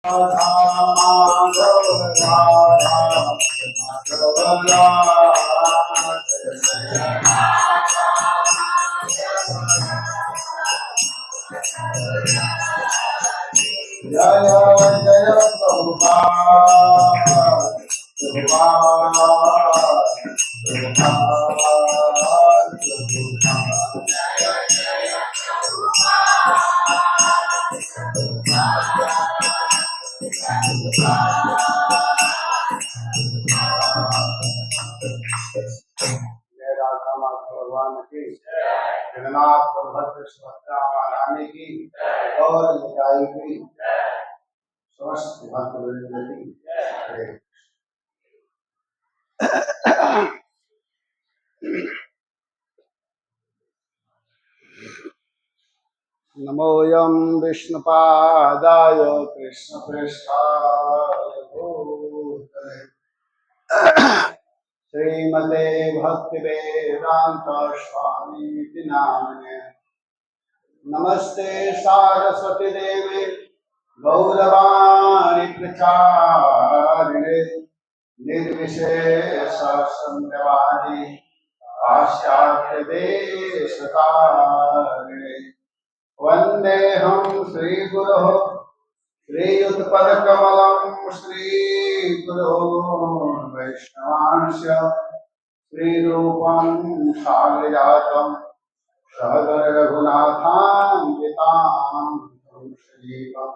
राधा माधव राधा माधव जय जय राधा माधव भगवान की जगन्नाथ बलभद्र सुभद्रा महारानी की और निताई की समस्त भक्तवृंद की हरे। नमोऽयं विष्णुपादाय कृष्णप्रेष्ठाय भूतले श्रीमते भक्तिवेदान्त स्वामीति नामिने। नमस्ते सारस्वती देवी गौरवाणी प्रचारिणे निर्विशेष शून्यवादी पाश्चात्य देशकारिणे। वन्देऽहं श्रीगुरोः श्रीयुतपदकमलं श्रीगुरोन् वैष्णवांश्च श्रीरूपं साग्रजातं सहगण रघुनाथान्वितां श्रीवं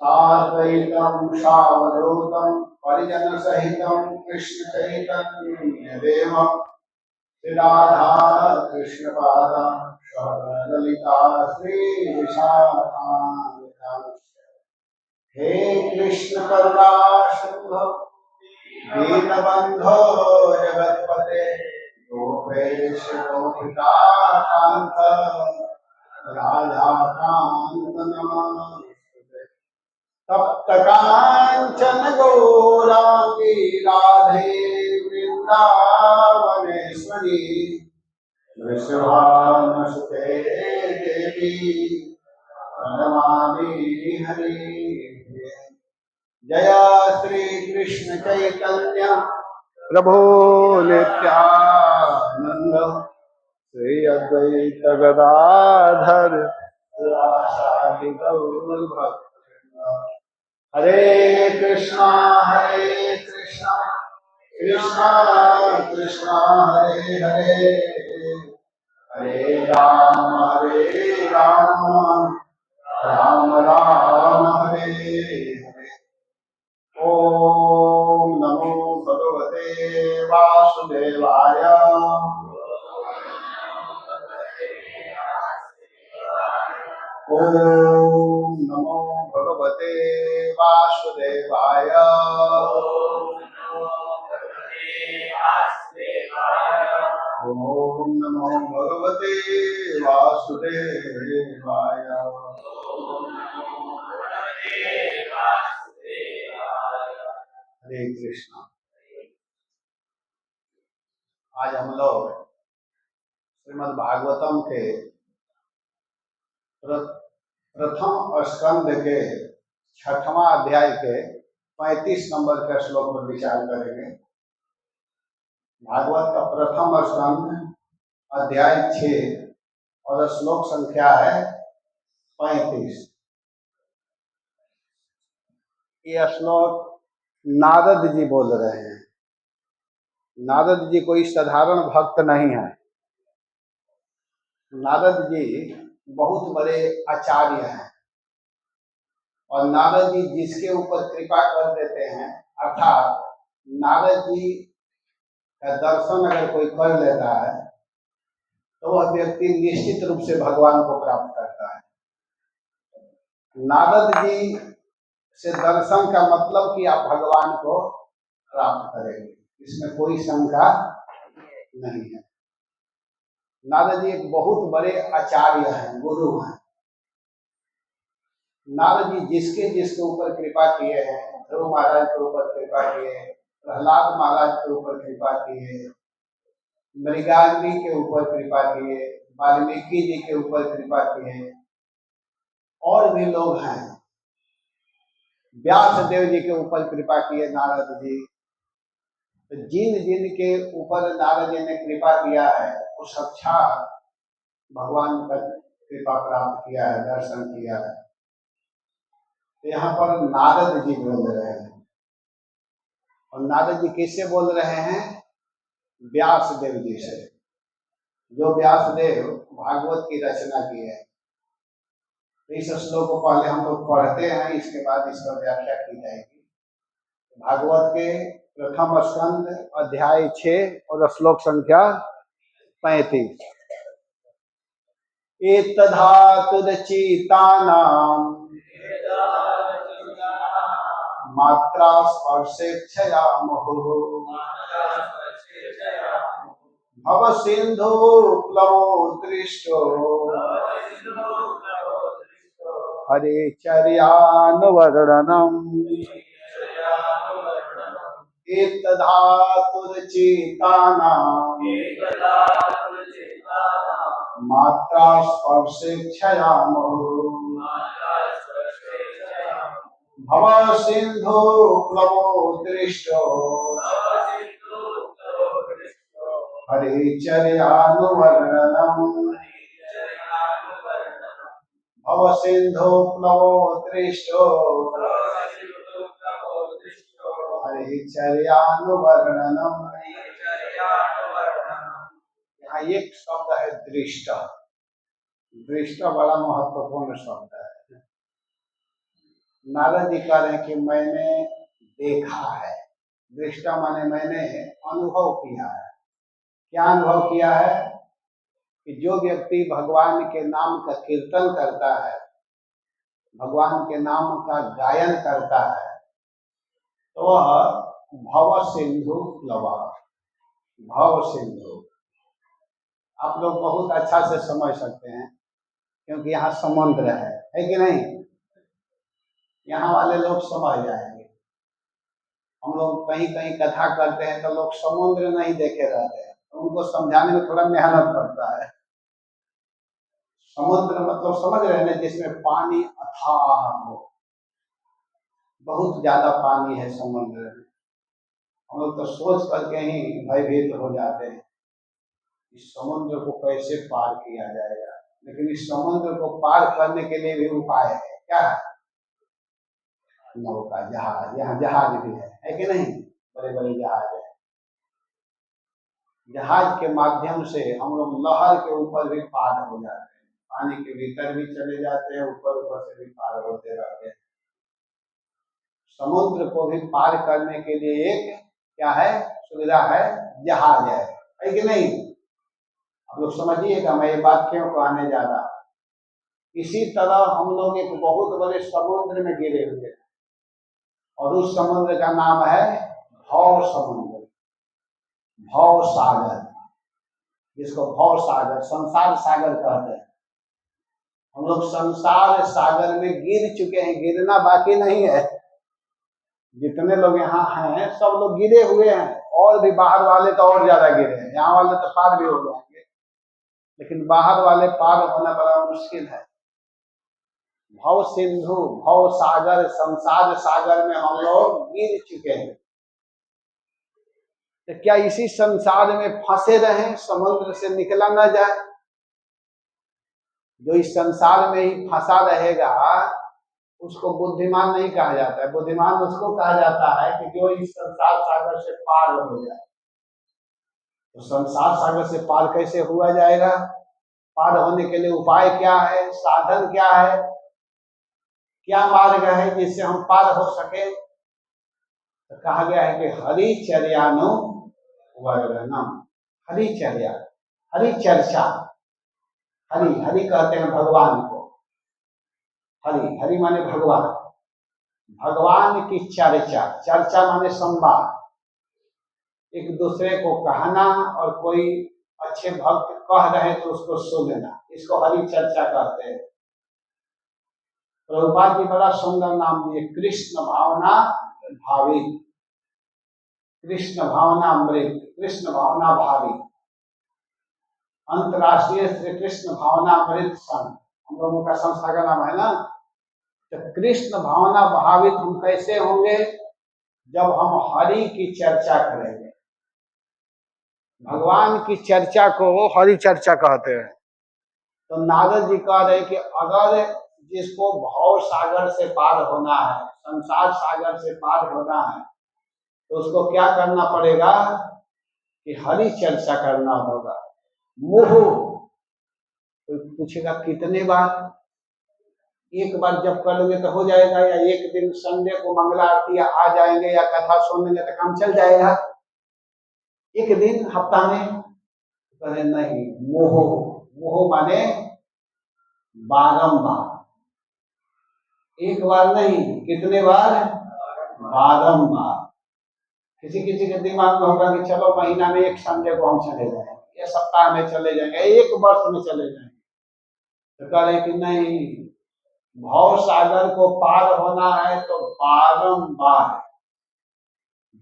साद्वैतं सावधूतं परिजनसहितं कृष्णचैतन्यदेवं श्रीराधा कृष्णपादां ललिता श्रीविशाखान्वितां। हे कृष्ण करुणा सिंधु दीनबंधो जगत्पते गोपेश गोपिकान्त राधाकान्त नमस्ते। तप्त कांचन गौरांगी राधे वृंदावनेश्वरी वृषभानुसुते देवी नमामि हरि। जय श्री कृष्ण चैतन्य प्रभु नित्यानंद श्री अद्वैत गदाधर श्रीवासादि गौर भक्तवृंद। हरे कृष्णा कृष्णा कृष्णा हरे हरे हरे राम राम राम हरे हरे। ओम नमो भगवते वासुदेवाय। ओम नमो भगवते वासुदेवाय। ओम नमो भगवते वासुदेवाय। हरे कृष्णा। आज हम लोग श्रीमद् भागवतम के प्रथम स्कंद के 6वां अध्याय के 35 नंबर के श्लोक पर विचार करेंगे। भागवत का प्रथम स्कंद अध्याय 6 और श्लोक संख्या है 35। ये श्लोक नारद जी बोल रहे हैं। नारद जी कोई साधारण भक्त नहीं है। नारद जी बहुत बड़े आचार्य हैं और नारद जी जिसके ऊपर कृपा कर देते हैं, अर्थात नारद जी का दर्शन अगर कोई कर लेता है तो वह व्यक्ति निश्चित रूप से भगवान को प्राप्त करता है। नारद जी से दर्शन का मतलब कि आप भगवान को प्राप्त करेंगे, इसमें कोई शंका नहीं है। नारद जी एक बहुत बड़े आचार्य हैं, गुरु हैं। नारद जी जिसके ऊपर कृपा किए हैं, ध्रुव महाराज के ऊपर कृपा किए, प्रहलाद महाराज के ऊपर कृपा किए, मृगाग्नि के ऊपर कृपा किए, वाल्मीकि जी के ऊपर कृपा किए, और भी लोग हैं व्यास देव जी के ऊपर कृपा किए नारद जी। तो जिन जिन के ऊपर नारद जी ने कृपा किया है वो साक्षात भगवान का कृपा प्राप्त किया है, दर्शन किया है। तो यहाँ पर नारद जी बोल रहे हैं, और नारद जी किससे बोल रहे हैं? व्यास देव जी से, जो व्यास देव भागवत की रचना की है। तो इस श्लोक को पहले हम लोग पढ़ते हैं, इसके बाद इसका व्याख्या की जाएगी। भागवत के प्रथम स्कंद अध्याय 6 और श्लोक संख्या 35। एतद्धातुरचितानां मात्रा स्पर्शेच्छया मुहुः भव सिंधु प्लवो दृष्टो हरे चर्यानुवर्णनम्। एतद्धातुरचितानां मात्रा स्पर्शेच्छया मुहुः भव सिंधु प्लवो दृष्टो हरे चर्यानुवर्णनम्। भव सिंधु प्लवो दृष्टो हरे चर्यानुवर्णनम्। यहाँ एक शब्द है दृष्ट। दृष्ट बड़ा महत्वपूर्ण शब्द है। नारद जी कह रहे हैं कि मैंने देखा है। दृष्ट माने मैंने अनुभव किया है। क्या अनुभव किया है? कि जो व्यक्ति भगवान के नाम का कीर्तन करता है, भगवान के नाम का गायन करता है, तो वह भव सिंधु प्लवा, भव सिंधु, आप लोग बहुत अच्छा से समझ सकते हैं क्योंकि यहाँ समुद्र है कि नहीं? यहाँ वाले लोग समझ जाएंगे। हम लोग कहीं कहीं कथा करते हैं तो लोग समुद्र नहीं देखे रहते हैं, तो उनको समझाने में थोड़ा मेहनत पड़ता है। समुद्र मतलब समझ रहे हैं, जिसमें पानी अथाह हो, बहुत ज्यादा पानी है समुद्र में। हम लोग तो सोच करके ही भयभीत हो जाते हैं इस समुद्र को कैसे पार किया जाएगा। लेकिन इस समुद्र को पार करने के लिए भी उपाय है। क्या है? नौका, जहाज। यहाँ जहाज भी है कि नहीं? बड़े बड़े जहाज है। जहाज के माध्यम से हम लोग लहर के ऊपर भी पार हो जाते हैं, पानी के भीतर भी चले जाते हैं, ऊपर ऊपर से भी पार होते रहते हैं। समुद्र को भी पार करने के लिए एक क्या है? सुविधा है, जहाज है कि नहीं? आप लोग समझिएगा मैं ये बात क्यों कहने जा रहा। इसी तरह हम लोग एक बहुत बड़े समुद्र में गिरे हुए हैं, और उस समुद्र का नाम है भव समुद्र, भव सागर, जिसको भव सागर, संसार सागर कहते हैं। हम लोग संसार सागर में गिर चुके हैं, गिरना बाकी नहीं है। जितने लोग यहाँ हैं सब लोग गिरे हुए हैं, और भी बाहर वाले तो और ज्यादा गिरे हैं। यहाँ वाले तो पार भी हो जाएंगे, लेकिन बाहर वाले पार होना बड़ा मुश्किल है। भव सिंधु, भव सागर, संसार सागर में हम लोग गिर चुके हैं। तो क्या इसी संसार में फंसे रहें, समुद्र से निकला ना जाए? जो इस संसार में ही फंसा रहेगा उसको बुद्धिमान नहीं कहा जाता है। बुद्धिमान उसको कहा जाता है कि जो इस संसार सागर से पार हो जाए। तो संसार सागर से पार कैसे हुआ जाएगा? पार होने के लिए उपाय क्या है? साधन क्या है? क्या मार्ग है जिससे हम पार हो सके? तो कहा गया है कि हरिचर्यानुवर्णनम। हरिचर्या, हरिचर्चा। हरि, हरि कहते हैं भगवान को। हरि, हरि माने भगवान। भगवान की चर्चा, चर्चा माने संवाद, एक दूसरे को कहना, और कोई अच्छे भक्त कह रहे तो उसको सुनना, इसको हरि चर्चा कहते हैं। प्रभुपाद जी बड़ा सुंदर नाम दिए, कृष्ण भावना भावी, कृष्ण भावना अमृत, कृष्ण भावना भावी, अंतरराष्ट्रीय श्री कृष्ण भावना अमृत संघ हम लोगों का संस्था का नाम है ना। तो कृष्ण भावना भावित हम कैसे होंगे? जब हम हरि की चर्चा करेंगे। भगवान की चर्चा को हरि चर्चा कहते हैं। तो नारद जी कह रहे कि अगर जिसको भव सागर से पार होना है, संसार सागर से पार होना है, तो उसको क्या करना पड़ेगा कि हरि चर्चा करना होगा। मोह, कोई पूछेगा कितने बार? एक बार जब कर लोगे तो हो जाएगा, या एक दिन संडे को मंगला आरती आ जाएंगे या कथा सुनेंगे तो काम चल जाएगा एक दिन हफ्ता में? करे नहीं, मोह, मोह माने बारंबार, एक बार नहीं, कितने बार? बारंबार। किसी किसी के दिमाग में होगा कि चलो महीना में एक संडे को हम चले जाएंगे, या सप्ताह में चले जाएंगे, एक वर्ष में चले जाएंगे। तो कह रहे कि नहीं, भव सागर को पार होना है तो बारंबार,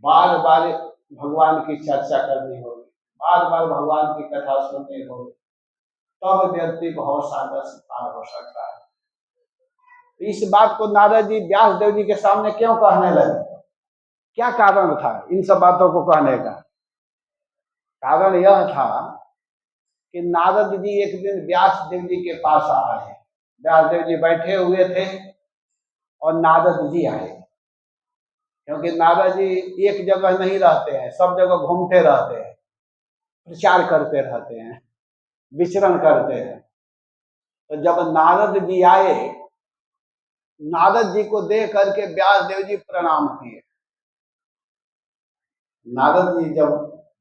बार बार भगवान की चर्चा करनी होगी, बार बार भगवान की कथा सुननी होगी, तब व्यक्ति भव सागर से पार हो सकता है। इस बात को नारद जी व्यास देव जी के सामने क्यों कहने लगे? क्या कारण था इन सब बातों को कहने का? कारण यह था कि नारद जी एक दिन व्यास देव जी के पास आए। व्यास देव जी बैठे हुए थे और नारद जी आए, क्योंकि नारद जी एक जगह नहीं रहते हैं, सब जगह घूमते रहते हैं, प्रचार करते रहते हैं, विचरण करते हैं। तो जब नारद जी आए, नारद जी को देख करके व्यास देव जी प्रणाम किए। नारद जी जब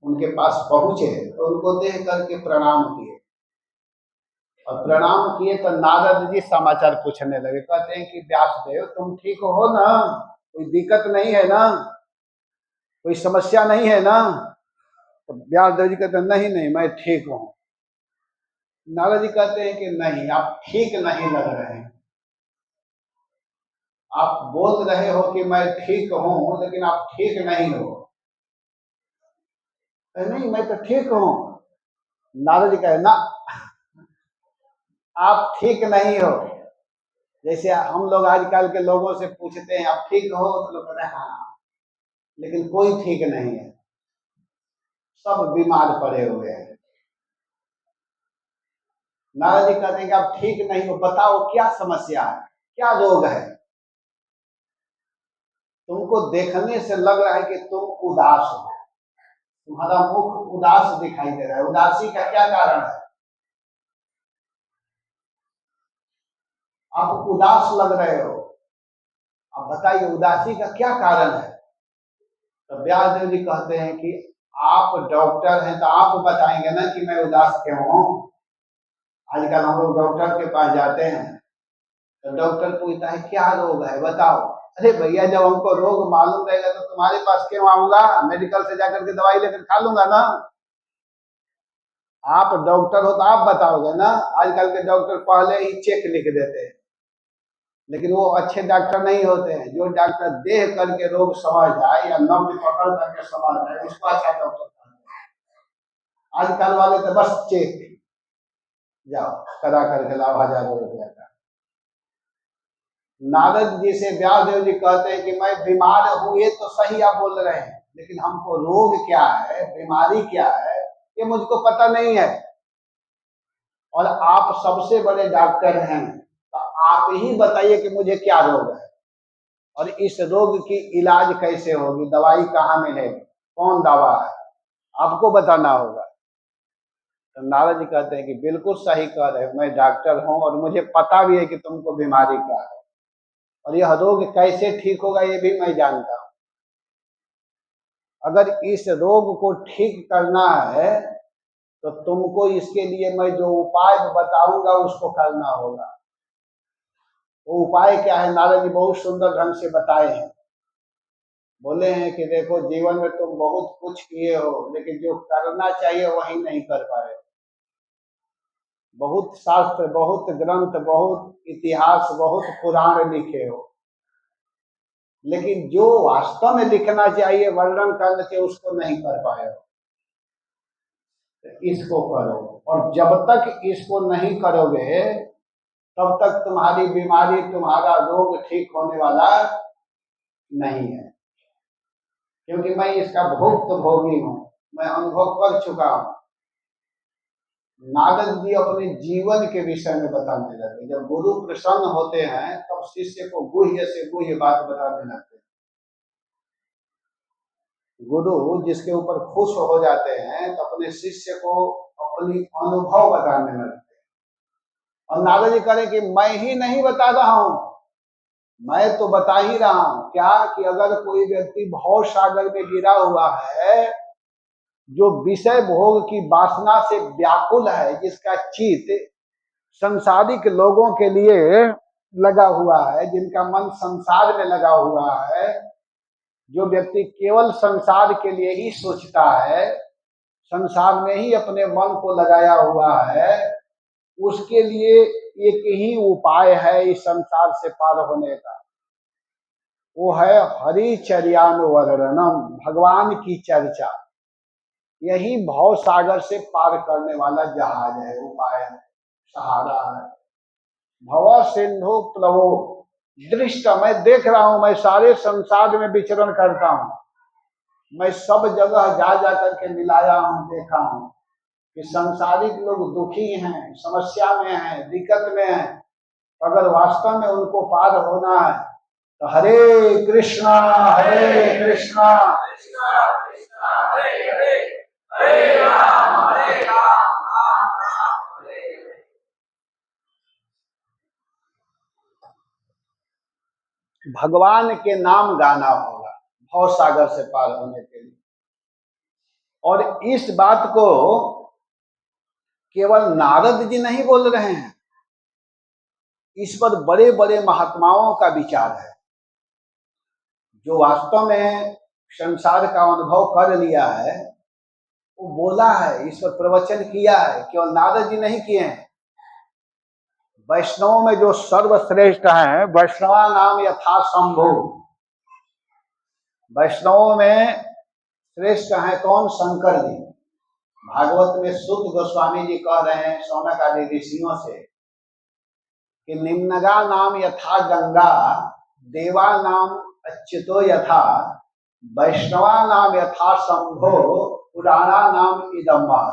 उनके पास पहुंचे तो उनको देख करके प्रणाम किए, और प्रणाम किए तो नारद जी समाचार पूछने लगे। कहते हैं कि व्यास देव तुम ठीक हो ना, कोई दिक्कत नहीं है ना, कोई समस्या नहीं है ना? तो व्यास देव जी कहते हैं नहीं नहीं, मैं ठीक हूं। नारद जी कहते हैं कि नहीं, आप ठीक नहीं लग रहे हैं, आप बोल रहे हो कि मैं ठीक हूं, लेकिन आप ठीक नहीं हो। नहीं, मैं तो ठीक हूं। नारद जी कहे ना, आप ठीक नहीं हो। जैसे हम लोग आजकल के लोगों से पूछते हैं आप ठीक हो, तो लोग कहते हैं हाँ, लेकिन कोई ठीक नहीं है, सब बीमार पड़े हुए हैं। नारद जी कहते हैं कि आप ठीक नहीं हो, बताओ क्या समस्या है, क्या रोग है? तुमको देखने से लग रहा है कि तुम उदास हो, तुम्हारा मुख उदास दिखाई दे रहा है। उदासी का क्या कारण है? आप उदास लग रहे हो, आप बताइए उदासी का क्या कारण है? तो व्यास देव जी कहते हैं कि आप डॉक्टर हैं तो आप बताएंगे ना कि मैं उदास क्यों हूं। आजकल हम लोग डॉक्टर के पास जाते हैं तो डॉक्टर पूछता है क्या रोग है बताओ। अरे भैया, जब हमको रोग मालूम रहेगा तो तुम्हारे पास क्यों आऊंगा? मेडिकल से जाकर के दवाई लेकर खा लूंगा ना। आप डॉक्टर हो तो आप बताओगे ना। आजकल के डॉक्टर पहले ही चेक लिख देते हैं, लेकिन वो अच्छे डॉक्टर नहीं होते हैं। जो डॉक्टर देख करके रोग समझ जाए या नब्ज पकड़ करके समझ जाए, उसको अच्छा डॉक्टर कहते हैं। आजकल वाले तो बस चेक, जाओ करा करके लाओ 1000 रुपया का। नारद जी से व्यास देव जी कहते हैं कि मैं बीमार हूं, ये तो सही आप बोल रहे हैं, लेकिन हमको रोग क्या है, बीमारी क्या है, ये मुझको पता नहीं है। और आप सबसे बड़े डॉक्टर हैं, तो आप ही बताइए कि मुझे क्या रोग है और इस रोग की इलाज कैसे होगी, दवाई कहाँ मिलेगी, कौन दवा है, आपको बताना होगा। तो नारद जी कहते हैं कि बिल्कुल सही कह रहे हैं, मैं डॉक्टर हूं और मुझे पता भी है कि तुमको बीमारी क्या है, और यह रोग कैसे ठीक होगा ये भी मैं जानता हूं। अगर इस रोग को ठीक करना है तो तुमको इसके लिए मैं जो उपाय बताऊंगा उसको करना होगा। वो उपाय क्या है? नारद जी बहुत सुंदर ढंग से बताए हैं। बोले हैं कि देखो, जीवन में तुम बहुत कुछ किए हो, लेकिन जो करना चाहिए वही नहीं कर पाए। बहुत शास्त्र, बहुत ग्रंथ, बहुत इतिहास, बहुत पुराण लिखे हो, लेकिन जो वास्तव में लिखना चाहिए, वर्णन करना चाहिए, उसको नहीं कर पाए हो। इसको करो, और जब तक इसको नहीं करोगे तब तक तुम्हारी बीमारी, तुम्हारा रोग ठीक होने वाला नहीं है, क्योंकि मैं इसका भोगी हूं, मैं अनुभव कर चुका हूं। नारद जी अपने जीवन के विषय में बताने लगे। जब गुरु प्रसन्न होते हैं तब शिष्य को गुह्य से गुह्य बात बताने लगते हैं। गुरु जिसके ऊपर खुश हो जाते हैं तो अपने शिष्य को अपनी अनुभव बताने लगते हैं। और नारद जी करें कि मैं ही नहीं बता रहा हूं, मैं तो बता ही रहा हूं क्या, कि अगर कोई व्यक्ति भव सागर में गिरा हुआ है, जो विषय भोग की वासना से व्याकुल है, जिसका चित्त संसारिक लोगों के लिए लगा हुआ है, जिनका मन संसार में लगा हुआ है, जो व्यक्ति केवल संसार के लिए ही सोचता है, संसार में ही अपने मन को लगाया हुआ है, उसके लिए एक ही उपाय है इस संसार से पार होने का, वो है हरिचर्यानुवर्णनम, भगवान की चर्चा। यही भव सागर से पार करने वाला जहाज है, उपाय है, सहारा है। भव सिंधु प्लवो दृष्ट, मैं देख रहा हूं, मैं सारे संसार में विचरण करता हूं, मैं सब जगह जा जा करके मिलाया हूं, देखा हूं कि संसारिक लोग दुखी हैं, समस्या में हैं, दिक्कत में हैं। अगर वास्तव में उनको पार होना है तो हरे कृष्णा कृष्णा हरे हरे, हरे राम भगवान के नाम गाना होगा भव सागर से पार होने के लिए। और इस बात को केवल नारद जी नहीं बोल रहे हैं, इस पर बड़े बड़े महात्माओं का विचार है। जो वास्तव में संसार का अनुभव कर लिया है, वो बोला है, इस पर प्रवचन किया है, केवल नारद जी नहीं किए हैं। वैष्णव में जो सर्वश्रेष्ठ हैं, वैष्णवा नाम यथा शंभु, वैष्णव में श्रेष्ठ हैं कौन? शंकर जी। भागवत में सुत गोस्वामी जी कह रहे हैं शौनक आदि ऋषियों से कि निम्नगा नाम यथा गंगा, देवा नाम अच्युतो यथा, वैष्णवा नाम यथा शंभो, पुराणा नाम इदम्बा।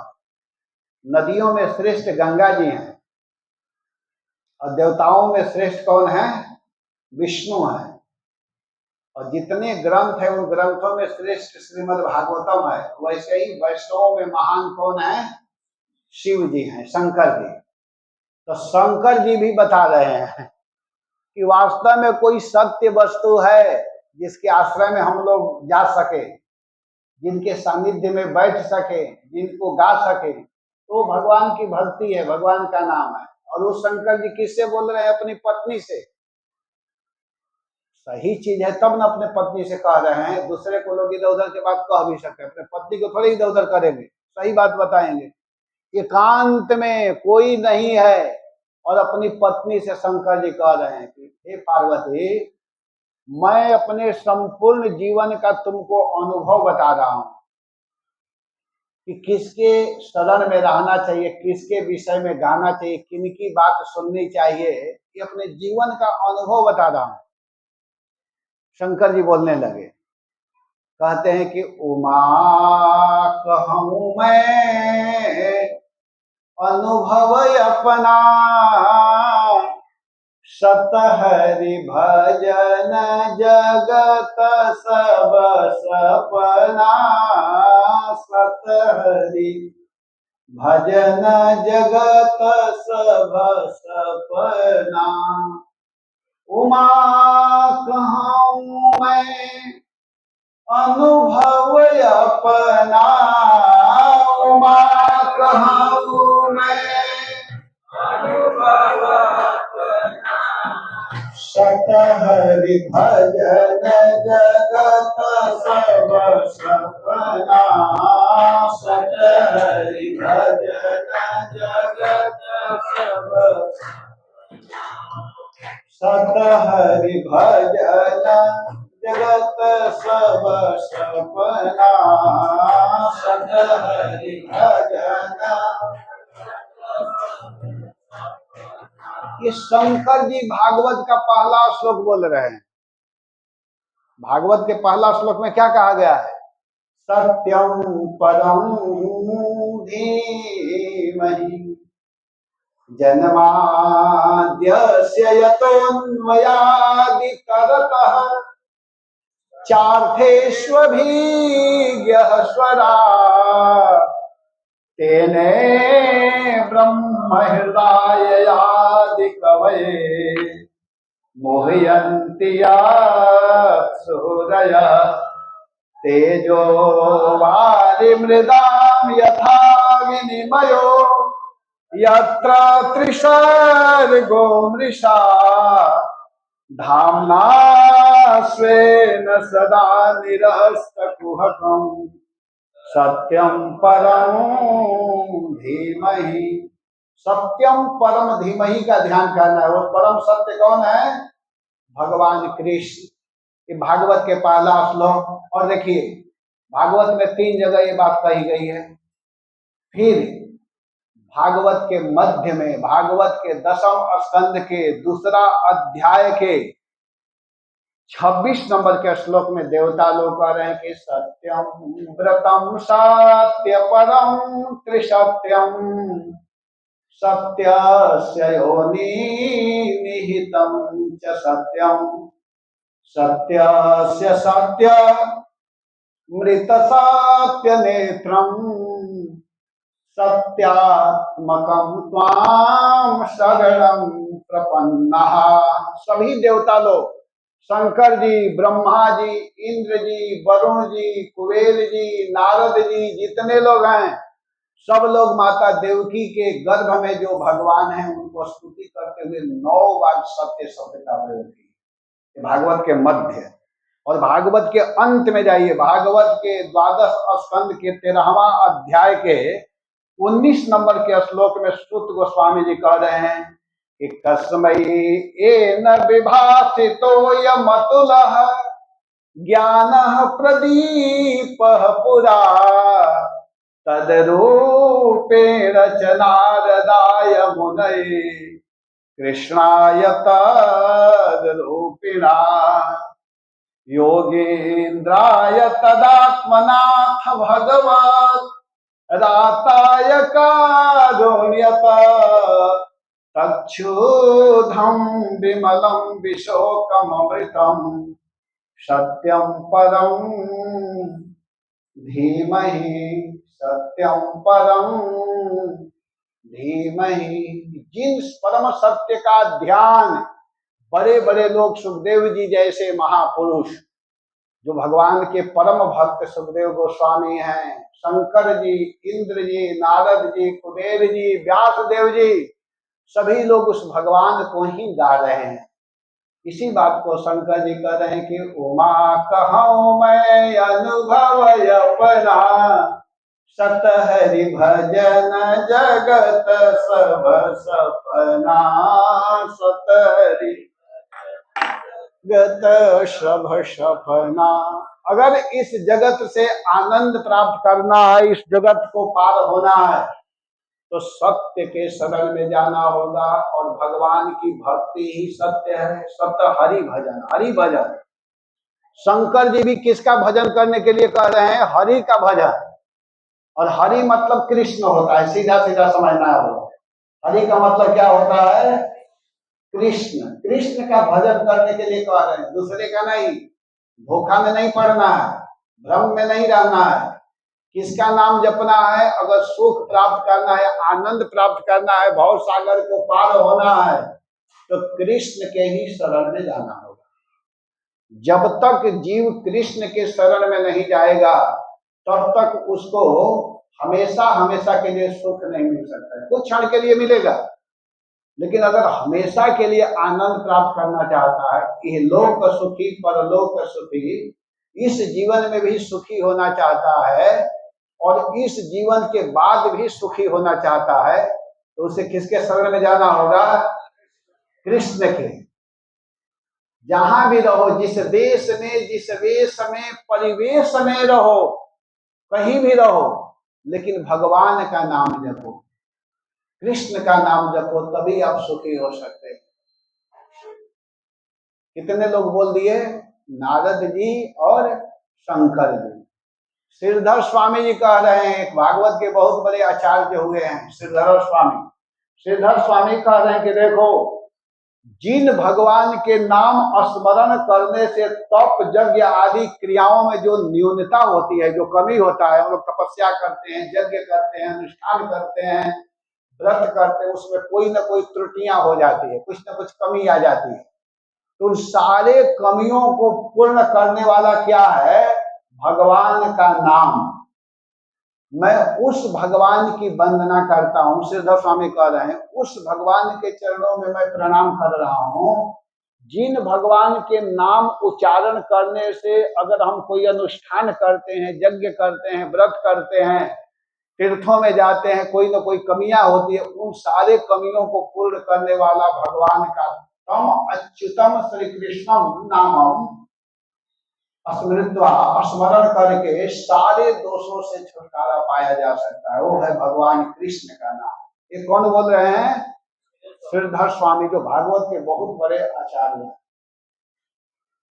नदियों में श्रेष्ठ गंगा जी हैं और देवताओं में श्रेष्ठ कौन है? विष्णु है। और जितने ग्रंथ है उन ग्रंथों में श्रेष्ठ श्रीमद् भागवतम है। वैसे ही वैष्णवों में महान कौन है? शिव जी हैं, शंकर जी। तो शंकर जी भी बता रहे हैं कि वास्तव में कोई सत्य वस्तु है जिसके आश्रय में हम लोग जा सके, जिनके सानिध्य में बैठ सके, जिनको गा सके, तो भगवान की भक्ति है, भगवान का नाम है। और वो शंकर जी किससे बोल रहे हैं? अपनी पत्नी से। सही चीज है तब न अपने पत्नी से कह रहे हैं। दूसरे को लोग इधर उधर के बात कह भी सकते हैं, अपने पत्नी को थोड़ी इधर उधर करेंगे, सही बात बताएंगे। एकांत में कोई नहीं है और अपनी पत्नी से शंकर जी कह रहे हैं कि हे पार्वती, मैं अपने संपूर्ण जीवन का तुमको अनुभव बता रहा हूं कि किसके शरण में रहना चाहिए, किसके विषय में गाना चाहिए, किनकी बात सुननी चाहिए, ये अपने जीवन का अनुभव बता रहा हूं। शंकर जी बोलने लगे, कहते हैं कि उमा कहूं मैं अनुभव अपना, सतहरि भजन जगत सब सपना, सतहरि भजन जगत सब सपना। उमा कहूं मैं अनुभव अपना, उमा कहूं मैं अनुभव अपना, सतहरि भजन जगत सब सपना, सतहरि भजन जगत सब, सतहरि भजन जगत सब सपना, सतहरि भजन। ये शंकर जी भागवत का पहला श्लोक बोल रहे हैं। भागवत के पहला श्लोक में क्या कहा गया है? सत्यम परम धीमहि जन्माद्यस्य यतोऽन्वयादितरतः चार्थेष्वभिज्ञः स्वराट् तेने ब्रह्म हृदयादि कवये मोहयन्ति सूरयः तेजो वारिमृदां यथा विनिमयो यत्र त्रिसर्गो मृषा धाम्ना स्वेन सदा निरस्तकुहकम् सत्यम परम धीमहि। सत्यम परम धीमहि का ध्यान करना है। वो परम सत्य कौन है? भगवान कृष्ण। ये भागवत के पहला श्लोक। और देखिए भागवत में 3 जगह ये बात कही गई है। फिर भागवत के मध्य में भागवत के 10वें स्कंद के 2 अध्याय के 26 नंबर के श्लोक में देवता लोग कह रहे हैं कि सत्यम व्रतम सत्य परम त्रिसत्यम सत्यस्य योनि निहितम च सत्यम सत्यस्य सत्य मृत सत्य नेत्रम सत्यात्मकम त्वाम शरणं प्रपन्नः। सभी देवता लोग शंकर जी, ब्रह्मा जी, इंद्र जी, वरुण जी, कुबेर जी, नारद जी, जितने लोग हैं सब लोग माता देवकी के गर्भ में जो भगवान हैं उनको स्तुति करते हुए 9 बार सत्य शब्द का प्रयोग किया भागवत के मध्य। और भागवत के अंत में जाइए, भागवत के 12 स्कंद के 13वां अध्याय के 19 नंबर के श्लोक में सूत गोस्वामी जी कह रहे हैं कि कस्मै येन विभासितो यमतुलः ज्ञानः प्रदीपः पुरा तद्रूपेण च नारदाय मुनये कृष्णाय तद्रूपिणा योगेन्द्राय तदात्मनाथ भगवत् राताय कारुण्यत तच्छूधं विमलं विशोकममृतं सत्यं परं धीमहि सत्यं परं धीमहि। जिन परम सत्य का ध्यान बड़े बड़े लोग, सुखदेव जी जैसे महापुरुष जो भगवान के परम भक्त सुखदेव गोस्वामी हैं, शंकर जी, इंद्र जी, नारद जी, कुबेर जी, व्यासदेव जी, सभी लोग उस भगवान को ही गा रहे हैं। इसी बात को शंकर जी कह रहे हैं कि उमा कहूँ मैं अनुभव अपना सत हरि भजन जगत सब सपना सत हरि गत सब सपना। अगर इस जगत से आनंद प्राप्त करना है, इस जगत को पार होना है तो सत्य के शरण में जाना होगा। और भगवान की भक्ति ही सत्य है। सत्य हरि भजन, हरि भजन। शंकर जी भी किसका भजन करने के लिए कह रहे हैं? हरि का भजन। और हरि मतलब कृष्ण होता है, सीधा सीधा समझना होगा। हरि का मतलब क्या होता है? कृष्ण। कृष्ण का भजन करने के लिए कह रहे हैं, दूसरे का नहीं। धोखा में नहीं पड़ना है, भ्रम में नहीं रहना है। किसका नाम जपना है? अगर सुख प्राप्त करना है, आनंद प्राप्त करना है, भव सागर को पार होना है तो कृष्ण के ही शरण में जाना होगा। जब तक जीव कृष्ण के शरण में नहीं जाएगा तब तक उसको हमेशा हमेशा के लिए सुख नहीं मिल सकता है। कुछ क्षण के लिए मिलेगा, लेकिन अगर हमेशा के लिए आनंद प्राप्त करना चाहता है, ये लोक सुखी परलोक सुखी, इस जीवन में भी सुखी होना चाहता है और इस जीवन के बाद भी सुखी होना चाहता है तो उसे किसके शरण में जाना होगा? कृष्ण के। जहां भी रहो, जिस देश में, जिस वेश में, परिवेश में रहो, कहीं भी रहो, लेकिन भगवान का नाम जपो। कृष्ण का नाम जपो तभी आप सुखी हो सकते हैं। कितने लोग बोल दिए? नारद जी और शंकर जी। श्रीधर स्वामी जी कह रहे हैं, एक भागवत के बहुत बड़े आचार्य हुए हैं श्रीधर स्वामी। श्रीधर स्वामी कह रहे हैं कि देखो, जिन भगवान के नाम स्मरण करने से तप यज्ञ आदि क्रियाओं में जो न्यूनता होती है, जो कमी होता है, हम लोग तपस्या करते हैं, यज्ञ करते हैं, अनुष्ठान करते हैं, व्रत करते हैं, उसमें कोई ना कोई त्रुटियां हो जाती है, कुछ ना कुछ कमी आ जाती है। तो उन सारे कमियों को पूर्ण करने वाला क्या है? भगवान का नाम। मैं उस भगवान की वंदना करता हूँ। श्रीधर स्वामी कह रहे हैं, उस भगवान के चरणों में मैं प्रणाम कर रहा हूँ। जिन भगवान के नाम उच्चारण करने से अगर हम कोई अनुष्ठान करते हैं, यज्ञ करते हैं, व्रत करते हैं, तीर्थों में जाते हैं, कोई ना कोई कमियां होती है, उन सारे कमियों को पूर्ण करने वाला भगवान का तम अच्युतम श्री कृष्णम नामम स्मृत्वा, स्मरण करके सारे दोषों से छुटकारा पाया जा सकता है। वो है भगवान कृष्ण का नाम। ये कौन बोल रहे हैं? श्रीधर स्वामी, जो भागवत के बहुत बड़े आचार्य हैं।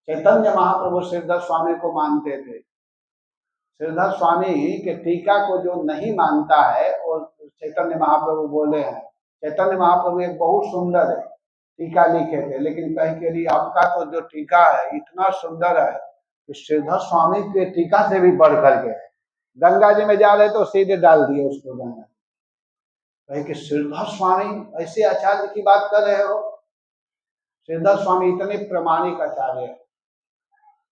चैतन्य महाप्रभु श्रीधर स्वामी को मानते थे। श्रीधर स्वामी के टीका को जो नहीं मानता है, और चैतन्य महाप्रभु बोले हैं, चैतन्य महाप्रभु एक बहुत सुंदर टीका लिखे थे, लेकिन कहीं के लिए आपका तो जो टीका है इतना सुंदर है कि श्रीधर स्वामी के टीका से भी बढ़ करके है। गंगा जी में जा रहे तो सीधे डाल दिए उसको गंगा। कहे कि श्रीधर स्वामी ऐसे आचार्य की बात कर रहे हो? श्रीधर स्वामी इतने प्रमाणिक आचार्य है,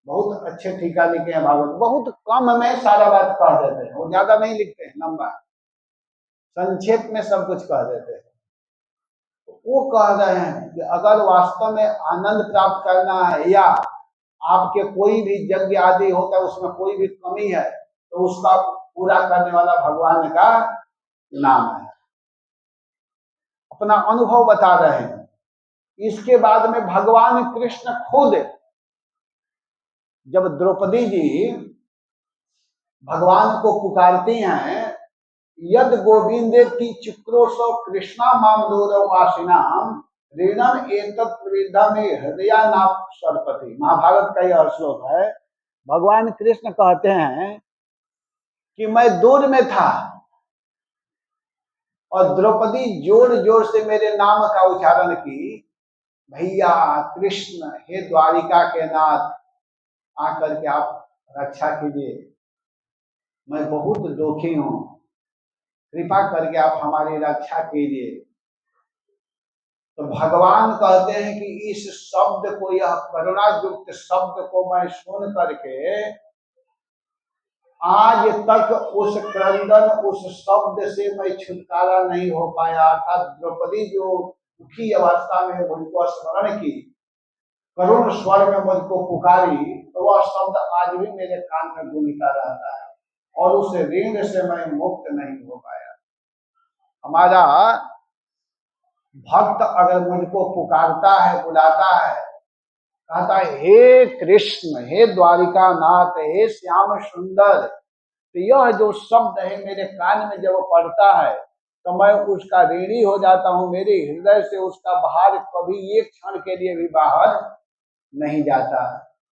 बहुत अच्छे टीका लिखे हैं भागवत, बहुत कम में सारा बात कह देते हैं, वो ज्यादा नहीं लिखते हैं, लंबा संक्षेप में सब कुछ कह देते हैं। वो कह रहे हैं कि अगर वास्तव में आनंद प्राप्त करना है, या आपके कोई भी यज्ञ आदि होता है उसमें कोई भी कमी है, तो उसका पूरा करने वाला भगवान का नाम है। अपना अनुभव बता रहे हैं। इसके बाद में भगवान कृष्ण खुद, जब द्रौपदी जी भगवान को पुकारती हैं, यद गोविंदे की चिक्रोशो कृष्णा मामलोरवासिनाम ऋणम एतत् प्रविधा में हृदया नाप सरपति। महाभारत का यह श्लोक है। भगवान कृष्ण कहते हैं कि मैं दूर में था और द्रौपदी जोर जोर से मेरे नाम का उच्चारण की, भैया कृष्ण, हे द्वारिका के नाथ, आकर के आप रक्षा कीजिए, मैं बहुत दुखी हूं, कृपा करके आप हमारी रक्षा कीजिए। तो भगवान कहते हैं कि इस शब्द को, यह करुणा युक्त शब्द को मैं सुन करके आज तक उस क्रंदन, उस शब्द से मैं छुटकारा नहीं हो पाया। अर्थात द्रौपदी जो दुखी अवस्था में मुझको स्मरण की, करुण स्वर में मुझको पुकारी, तो वह शब्द आज भी मेरे कान में गूंजता रहता है, और उस ऋण से मैं मुक्त नहीं हो पाया। हमारा भक्त अगर मुझको पुकारता है, बुलाता है, कहता है हे कृष्ण, हे द्वारिका नाथ, हे श्याम सुंदर, तो यह जो शब्द है मेरे कान में जब पड़ता है तो मैं उसका ऋणी हो जाता हूं। मेरे हृदय से उसका बाहर कभी एक क्षण के लिए भी बाहर नहीं जाता।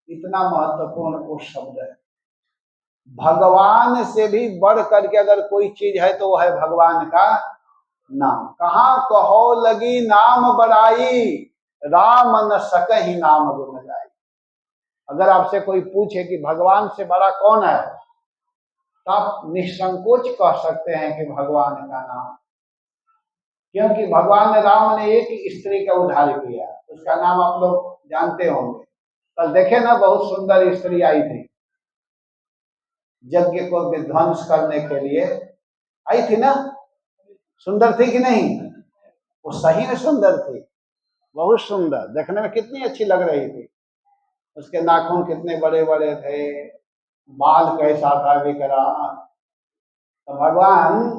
इतना महत्वपूर्ण वो शब्द है। भगवान से भी बढ़ करके अगर कोई चीज है तो वह है भगवान का नाम। कहाँ कहो लगी नाम बड़ाई, राम न सकहि नाम गुण गाई। अगर आपसे कोई पूछे कि भगवान से बड़ा कौन है, तो आप निसंकोच कह सकते हैं कि भगवान का नाम। क्योंकि भगवान राम ने एक स्त्री का उद्धार किया, उसका नाम आप लोग जानते होंगे। कल देखे ना, बहुत सुंदर स्त्री आई थी, यज्ञ को विध्वंस करने के लिए आई थी ना। सुंदर थी कि नहीं? वो सही में सुंदर थी, बहुत सुंदर, देखने में कितनी अच्छी लग रही थी। उसके नाखून कितने बड़े बड़े थे, बाल कैसा था विकराल। तो भगवान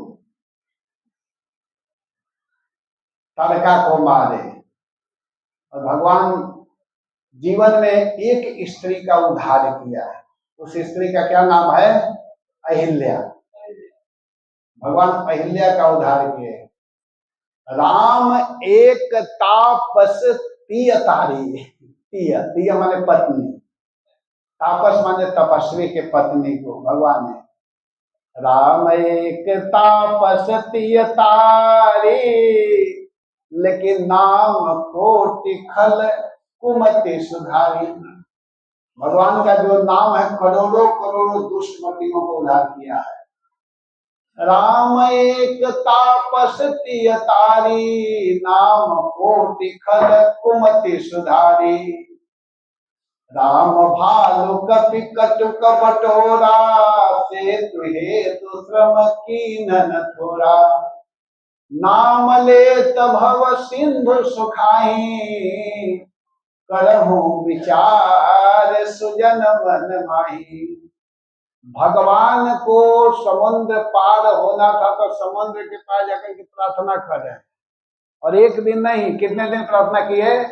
तारका को मारे, और भगवान जीवन में एक स्त्री का उद्धार किया है। उस स्त्री का क्या नाम है? अहिल्या। भगवान अहिल्या का उद्धार किए। राम एक तापस तिय तारी, तिय तिय माने पत्नी, तापस माने तपस्वी के पत्नी को भगवान ने, राम एक तापस तिय तारी, लेकिन नाम कोटि खल कुमति सुधारी। भगवान का जो नाम है करोड़ों करोड़ों दुष्ट मतियों को उद्धार किया है। राम एक तापस तिय तारी, नाम कोटि खल कुमति सुधारी। राम भालु कपि कटुक बटोरा, सेतु हेतु श्रम कीन्हन थोरा। नाम लेत भव सिंधु सुखाई, करहु विचार सुजन मन माही। भगवान को समुद्र पार होना था तो समुद्र के पास जाकर के प्रार्थना कर रहे हैं, और एक दिन नहीं, कितने दिन प्रार्थना किए?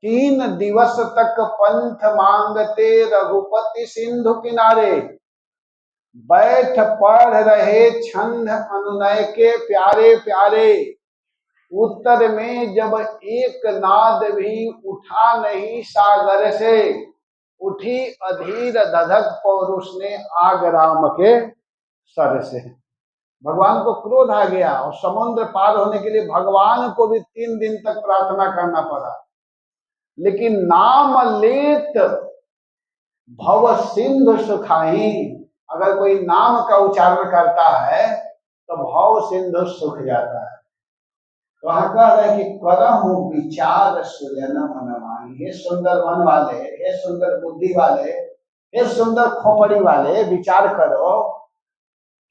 3 दिवस तक पंथ मांगते रघुपति सिंधु किनारे, बैठ पढ़ रहे छंद अनुनय के प्यारे प्यारे। उत्तर में जब एक नाद भी उठा नहीं सागर से, उठी अधीर धधक पौरुष ने आग राम के सर से। भगवान को क्रोध आ गया और समुद्र पार होने के लिए भगवान को भी 3 दिन तक प्रार्थना करना पड़ा। लेकिन नाम लेत भव सिंधु सुखाई, अगर कोई नाम का उच्चारण करता है तो भव सिंधु सूख जाता है। तो वहां कह रहे कि करहु विचार सुजन मन माही। हे सुंदर मन वाले, हे सुंदर बुद्धि वाले, हे सुंदर खोपड़ी वाले, विचार करो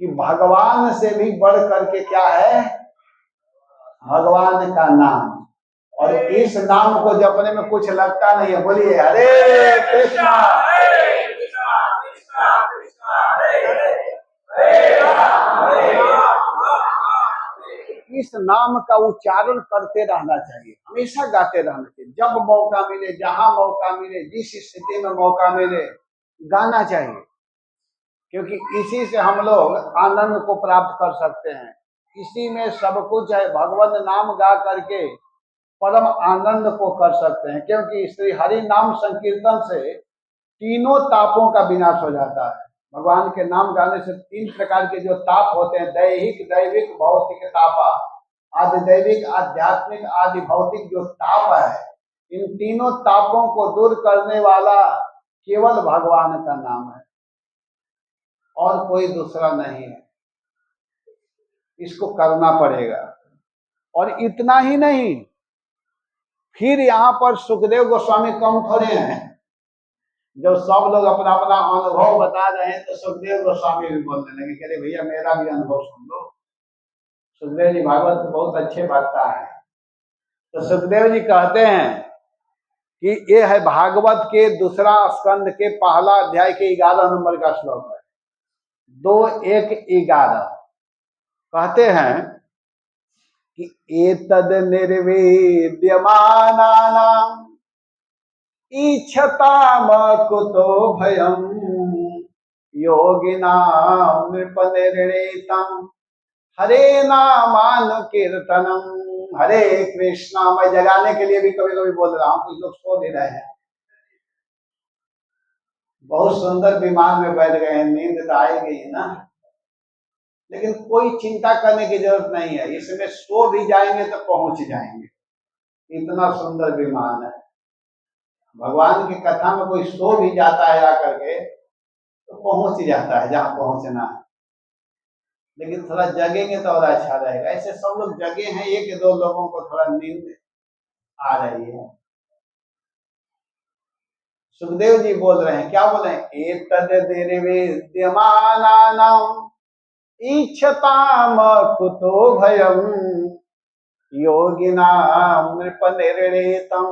कि भगवान से भी बढ़ करके क्या है? भगवान का नाम। और इस नाम को जपने में कुछ लगता नहीं है। बोलिए हरे कृष्णा इस नाम का उच्चारण करते रहना चाहिए, हमेशा गाते रहना चाहिए। जब मौका मिले, जहां मौका मिले, जिस स्थिति में मौका मिले, गाना चाहिए, क्योंकि इसी से हम लोग आनंद को प्राप्त कर सकते हैं। इसी में सब कुछ है। भगवत नाम गा करके परम आनंद को कर सकते हैं, क्योंकि श्री हरि नाम संकीर्तन से तीनों तापों का विनाश हो जाता है। भगवान के नाम गाने से 3 प्रकार के जो ताप होते हैं, दैहिक, दैविक, भौतिक तापा, आदि दैविक, आध्यात्मिक, आदि भौतिक जो ताप है, इन तीनों तापों को दूर करने वाला केवल भगवान का नाम है और कोई दूसरा नहीं है। इसको करना पड़ेगा। और इतना ही नहीं, फिर यहाँ पर सुखदेव गोस्वामी कम थोड़े हैं। जब सब लोग अपना अपना अनुभव बता रहे हैं तो सुखदेव गोस्वामी भी बोलने लगे, कह रहे भैया मेरा भी अनुभव सुन लो। सुखदेव जी भागवत बहुत अच्छे वक्ता है। तो सुखदेव जी कहते हैं कि ये है भागवत के 2 स्कंद के 1 अध्याय के 11 नंबर का श्लोक है, 2:1-11। कहते हैं कि एतद निर्वेद्यमानानां इच्छताम कुतो भयम्, योगिनां नृपनिर्णीतं हरे नामानुकीर्तनम्। हरे कृष्णा। मैं जगाने के लिए भी कभी कभी बोल रहा हूँ, कुछ लोग सो भी रहे हैं, बहुत सुंदर विमान में बैठ गए हैं, नींद तो आएगी ना, लेकिन कोई चिंता करने की जरूरत नहीं है। इसमें सो भी जाएंगे तो पहुंच जाएंगे, इतना सुंदर विमान है। भगवान की कथा में कोई सो भी जाता है आकर के तो पहुंच जाता है जहां पहुंचना है, लेकिन थोड़ा जगेंगे तो और अच्छा रहेगा। ऐसे सब लोग जगे हैं, 1-2 लोगों को थोड़ा नींद आ रही है। सुखदेव जी बोल रहे हैं, क्या बोल रहे हैं? एतद निर्वेद्यमानानां इच्छताम कुतो भयम्, योगिनां नृपनिर्णीतं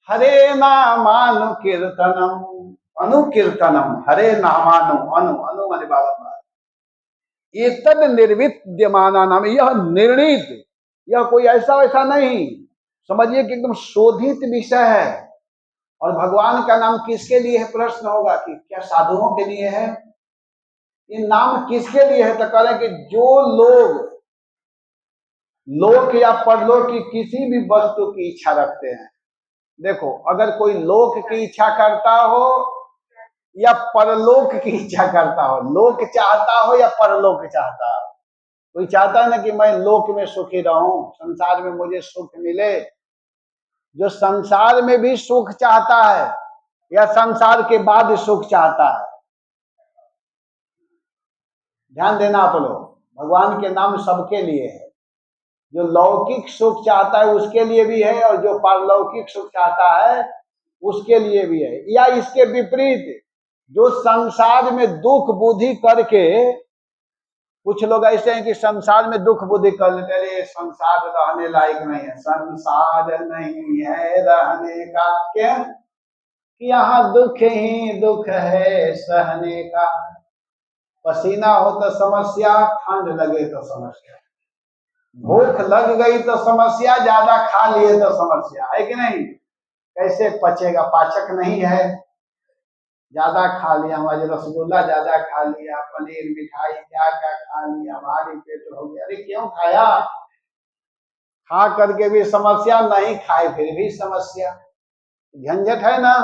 हरे नामानुकीर्तनम्। अनुकीर्तनम, हरे नामानु, अनु अनु माने बारंबार। एतद निर्विद्यमानानां, यह निर्णीत, यह कोई ऐसा वैसा नहीं, समझिए कि एकदम शोधित विषय है। और भगवान का नाम किसके लिए है? प्रश्न होगा कि क्या साधुओं के लिए है? ये नाम किसके लिए है? तो कह रहे कि जो लोग लोक या परलोक की किसी भी वस्तु की इच्छा रखते हैं। देखो, अगर कोई लोक की इच्छा करता हो या परलोक की इच्छा करता हो, लोक चाहता हो या परलोक चाहता हो, कोई चाहता है ना कि मैं लोक में सुखी रहूं, संसार में मुझे सुख मिले। जो संसार में भी सुख चाहता है या संसार के बाद सुख चाहता है, ध्यान देना आप लोग, भगवान के नाम सबके लिए है। जो लौकिक सुख चाहता है उसके लिए भी है और जो पारलौकिक सुख चाहता है उसके लिए भी है। या इसके विपरीत, जो संसार में दुख बुद्धि करके, कुछ लोग ऐसे हैं कि संसार में दुख बुद्धि कर लेते, अरे संसार रहने लायक नहीं है, संसार नहीं है रहने का, क्या कि यहाँ दुख ही दुख है सहने का। पसीना हो तो समस्या, ठंड लगे तो समस्या, भूख लग गई तो समस्या, ज्यादा खा लिए तो समस्या, है कि नहीं? कैसे पचेगा? पाचक नहीं है, ज्यादा खा लिया, हमारे रसगुल्ला ज्यादा खा लिया, पनीर मिठाई क्या क्या खा लिया, भारी पेट हो गया। अरे क्यों खाया? खा करके भी समस्या, नहीं खाए फिर भी समस्या, झंझट है ना।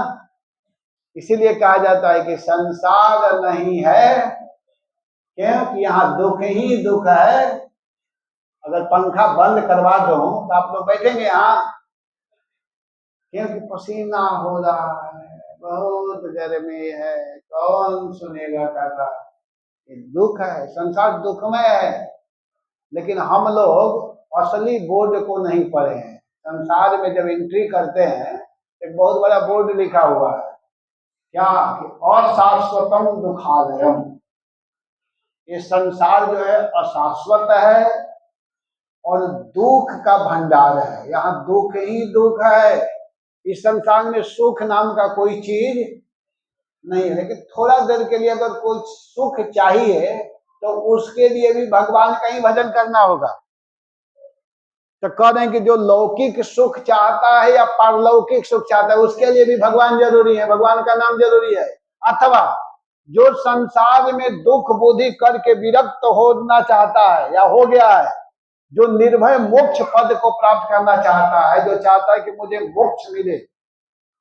इसीलिए कहा जाता है कि संसार नहीं है, क्योंकि यहाँ दुख ही दुख है। अगर पंखा बंद करवा दो तो आप लोग बैठेंगे यहाँ? क्योंकि पसीना हो रहा है, बहुत गर्मी है, कौन सुनेगा कथा। ये दुख है, संसार दुखमय है। लेकिन हम लोग असली बोर्ड को नहीं पढ़े हैं। संसार में जब एंट्री करते हैं, एक बहुत बड़ा बोर्ड लिखा हुआ है, क्या कि अशाश्वतम दुखालयम। ये संसार जो है अशाश्वत है और दुख का भंडार है। यहाँ दुख ही दुख है। इस संसार में सुख नाम का कोई चीज नहीं है। लेकिन थोड़ा देर के लिए अगर कोई सुख चाहिए तो उसके लिए भी भगवान का ही भजन करना होगा। तो कह रहे हैं कि जो लौकिक सुख चाहता है या पारलौकिक सुख चाहता है, उसके लिए भी भगवान जरूरी है, भगवान का नाम जरूरी है। अथवा जो संसार में दुख बुद्धि करके विरक्त होना चाहता है या हो गया है, जो निर्भय मोक्ष पद को प्राप्त करना चाहता है, जो चाहता है कि मुझे मोक्ष मिले,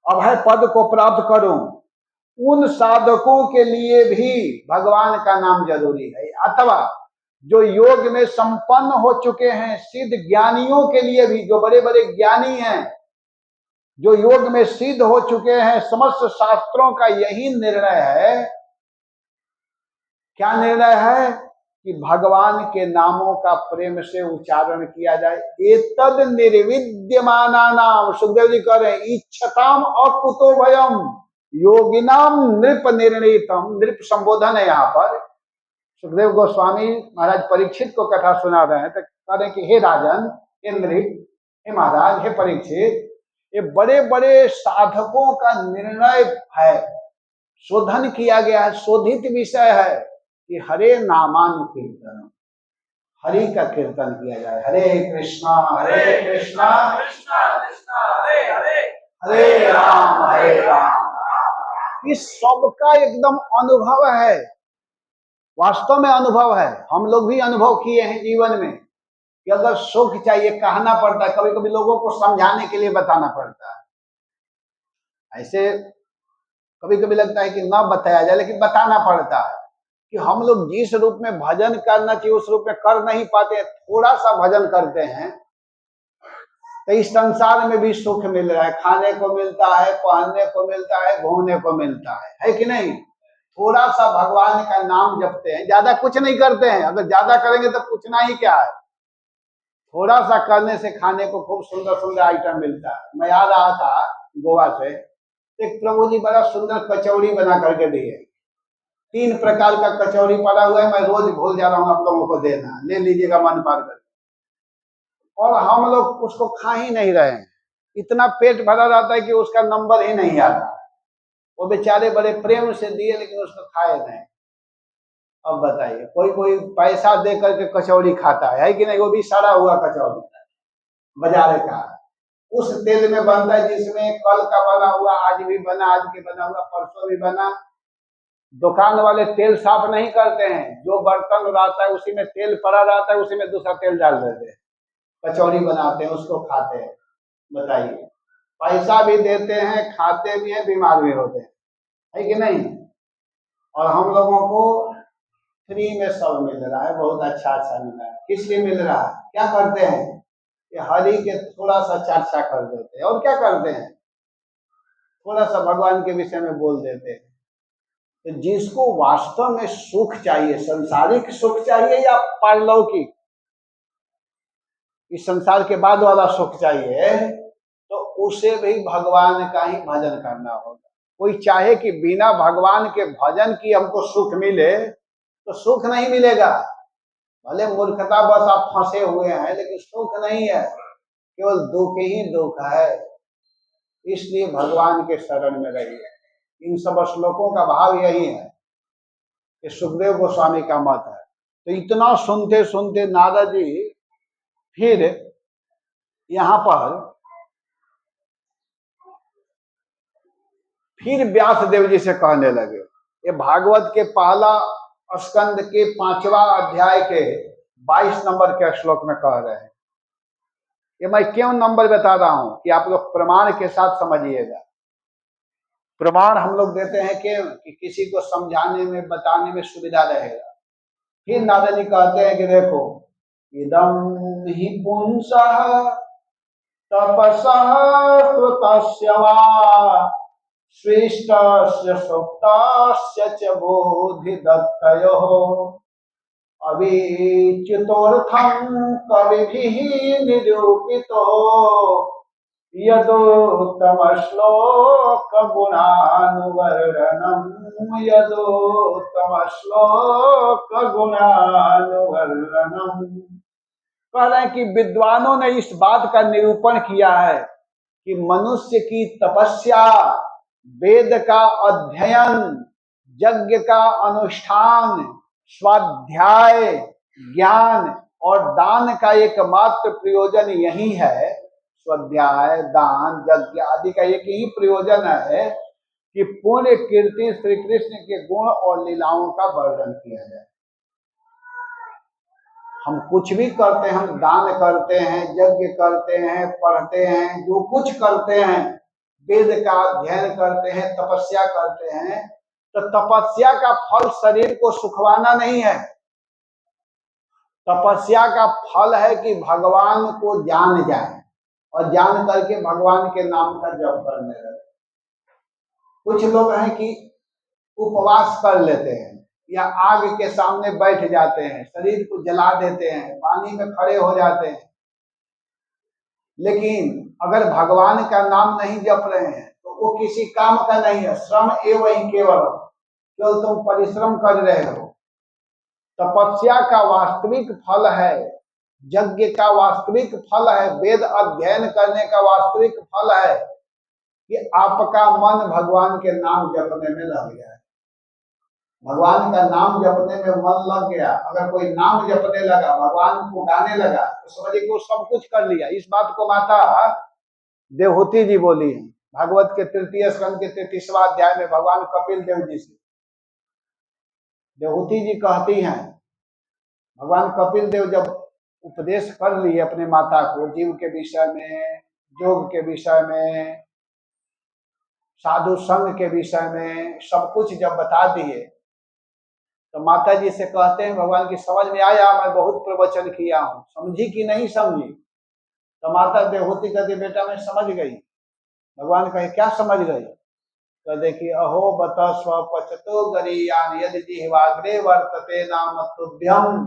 अभय पद को प्राप्त करूं, उन साधकों के लिए भी भगवान का नाम जरूरी है। अथवा जो योग में संपन्न हो चुके हैं सिद्ध ज्ञानियों के लिए भी, जो बड़े बड़े ज्ञानी हैं, जो योग में सिद्ध हो चुके हैं, समस्त शास्त्रों का यही निर्णय है। क्या निर्णय है? कि भगवान के नामों का प्रेम से उच्चारण किया जाए। एतद निर्विद्यमाना नाम, सुखदेव जी कह रहे हैं, इच्छताम अकुतो भयम योगिनाम नृप निर्णीतम। नृप संबोधन है यहाँ पर। सुखदेव गोस्वामी महाराज परीक्षित को कथा सुना रहे हैं, तो कह रहे हैं कि हे राजन, हे नृप, हे महाराज, हे परीक्षित, ये बड़े बड़े साधकों का निर्णय है, शोधन किया गया है, शोधित विषय है कि हरे नामानुकीर्तन, हरि का कीर्तन किया जाए। हरे कृष्णा कृष्णा कृष्णा हरे हरे, हरे राम इस सबका एकदम अनुभव है, वास्तव में अनुभव है। हम लोग भी अनुभव किए हैं जीवन में कि अगर सुख चाहिए कहना पड़ता है, कभी कभी लोगों को समझाने के लिए बताना पड़ता है। ऐसे कभी कभी लगता है कि ना बताया जाए, लेकिन बताना पड़ता है कि हम लोग जिस रूप में भजन करना चाहिए उस रूप में कर नहीं पाते। थोड़ा सा भजन करते हैं तो इस संसार में भी सुख मिल रहा है, खाने को मिलता है, पहनने को मिलता है, घूमने को मिलता है कि नहीं? थोड़ा सा भगवान का नाम जपते हैं, ज्यादा कुछ नहीं करते हैं। अगर ज्यादा करेंगे तो पूछना ही क्या है। थोड़ा सा करने से खाने को खूब सुंदर सुंदर आइटम मिलता है। मैं आ रहा था गोवा से, एक प्रभु जी बड़ा सुंदर कचौड़ी बना करके दिए। 3 प्रकार का कचौड़ी पड़ा हुआ है, मैं रोज भूल जा रहा हूँ आप लोगों को देना, ले लीजिएगा मन पार कर। और हम लोग उसको खा ही नहीं रहे हैं, इतना पेट भरा रहता है कि उसका नंबर ही नहीं आता। वो बेचारे बड़े प्रेम से दिए लेकिन उसको खाए नहीं। अब बताइए, कोई कोई पैसा दे करके कचौड़ी खाता है कि नहीं? वो भी सड़ा हुआ कचौड़ी बाजार का, उस तेल में बनता है जिसमें कल का बना हुआ, आज भी बना, आज के बना हुआ, परसों भी बना। दुकान वाले तेल साफ नहीं करते हैं, जो बर्तन रहता है उसी में तेल पड़ा रहता है, उसी में दूसरा तेल डाल देते हैं। कचौड़ी बनाते हैं, उसको खाते हैं। बताइए, पैसा भी देते हैं, खाते भी हैं, बीमार भी होते हैं, है कि नहीं? और हम लोगों को फ्री में सब मिल रहा है, बहुत अच्छा अच्छा मिल रहा है। किस लिए मिल रहा है? क्या करते हैं? ये हरि के थोड़ा सा चर्चा कर देते हैं, और क्या करते हैं? थोड़ा सा भगवान के विषय में बोल देते हैं। तो जिसको वास्तव में सुख चाहिए, संसारिक सुख चाहिए या पारलौकिक, इस संसार के बाद वाला सुख चाहिए, तो उसे भी भगवान का ही भजन करना होगा। कोई चाहे कि बिना भगवान के भजन की हमको सुख मिले, तो सुख नहीं मिलेगा। भले मूर्खता बस आप फंसे हुए हैं, लेकिन सुख नहीं है, केवल दुख ही दुख है। इसलिए भगवान के शरण में रहिए। इन सब श्लोकों का भाव यही है, कि सुखदेव गोस्वामी का मत है। तो इतना सुनते सुनते नारद जी फिर यहाँ पर फिर व्यास देव जी से कहने लगे। ये भागवत के पहला स्कंद के 5वां अध्याय के 22 नंबर के श्लोक में कह रहे हैं। ये मैं क्यों नंबर बता रहा हूं कि आप लोग प्रमाण के साथ समझिएगा। प्रमाण हम लोग देते हैं कि किसी को समझाने में, बताने में सुविधा रहेगा। फिर नारद जी कहते हैं कि देखो, इदम ही पुंसः तपसः कृतस्य वा श्रेष्ठस्य सुप्तस्य च बोधिदत्तयोः अविच्युतोऽर्थं कविभिः निरूपितो यदोत्तमश्लोकगुणानुवर्णनम्। कह रहे हैं कि विद्वानों ने इस बात का निरूपण किया है कि मनुष्य की तपस्या, वेद का अध्ययन, यज्ञ का अनुष्ठान, स्वाध्याय, ज्ञान और दान का एकमात्र प्रयोजन यही है। स्वाध्याय, दान, यज्ञ आदि का एक ही प्रयोजन है कि पूर्ण कीर्ति श्री कृष्ण के गुण और लीलाओं का वर्णन किया जाए। हम कुछ भी करते हैं, हम दान करते हैं, यज्ञ करते हैं, पढ़ते हैं, जो कुछ करते हैं, वेद का अध्ययन करते हैं, तपस्या करते हैं, तो तपस्या का फल शरीर को सुखवाना नहीं है। तपस्या का फल है कि भगवान को जान जाए और जान करके भगवान के नाम का जप करने लगे। कुछ लोग हैं कि उपवास कर लेते हैं या आग के सामने बैठ जाते हैं, शरीर को जला देते हैं, पानी में खड़े हो जाते हैं, लेकिन अगर भगवान का नाम नहीं जप रहे हैं तो वो किसी काम का नहीं है। श्रम एवं ही केवल तुम परिश्रम कर रहे हो। तपस्या का वास्तविक फल है, यज्ञ का वास्तविक फल है, वेद अध्ययन करने का वास्तविक फल है कि आपका मन भगवान के नाम जपने में लग गया है। भगवान का नाम जपने में मन लग गया। अगर कोई नाम जपने लगा, भगवान को गाने लगा, तो समझिए कि वो सब कुछ कर लिया। इस बात को माता देवहूति जी बोली है भागवत के 3 स्कंद के 33वां अध्याय में। भगवान कपिल देव जी से देवहूति जी कहती हैं, भगवान कपिल देव जब उपदेश कर लिए अपने माता को, जीव के विषय में, योग के विषय में, साधु संघ के विषय में, सब कुछ जब बता दिए, तो माता जी से कहते हैं भगवान की समझ में आया, मैं बहुत प्रवचन किया हूँ, समझी कि नहीं समझी? तो माता देवहूति कहती, बेटा मैं समझ गई। भगवान कहे, क्या समझ गई? तो देखिए, अहो बत स्वपचतो गरीयान यदि जिह्वाग्रे वर्तते नाम तुभ्यम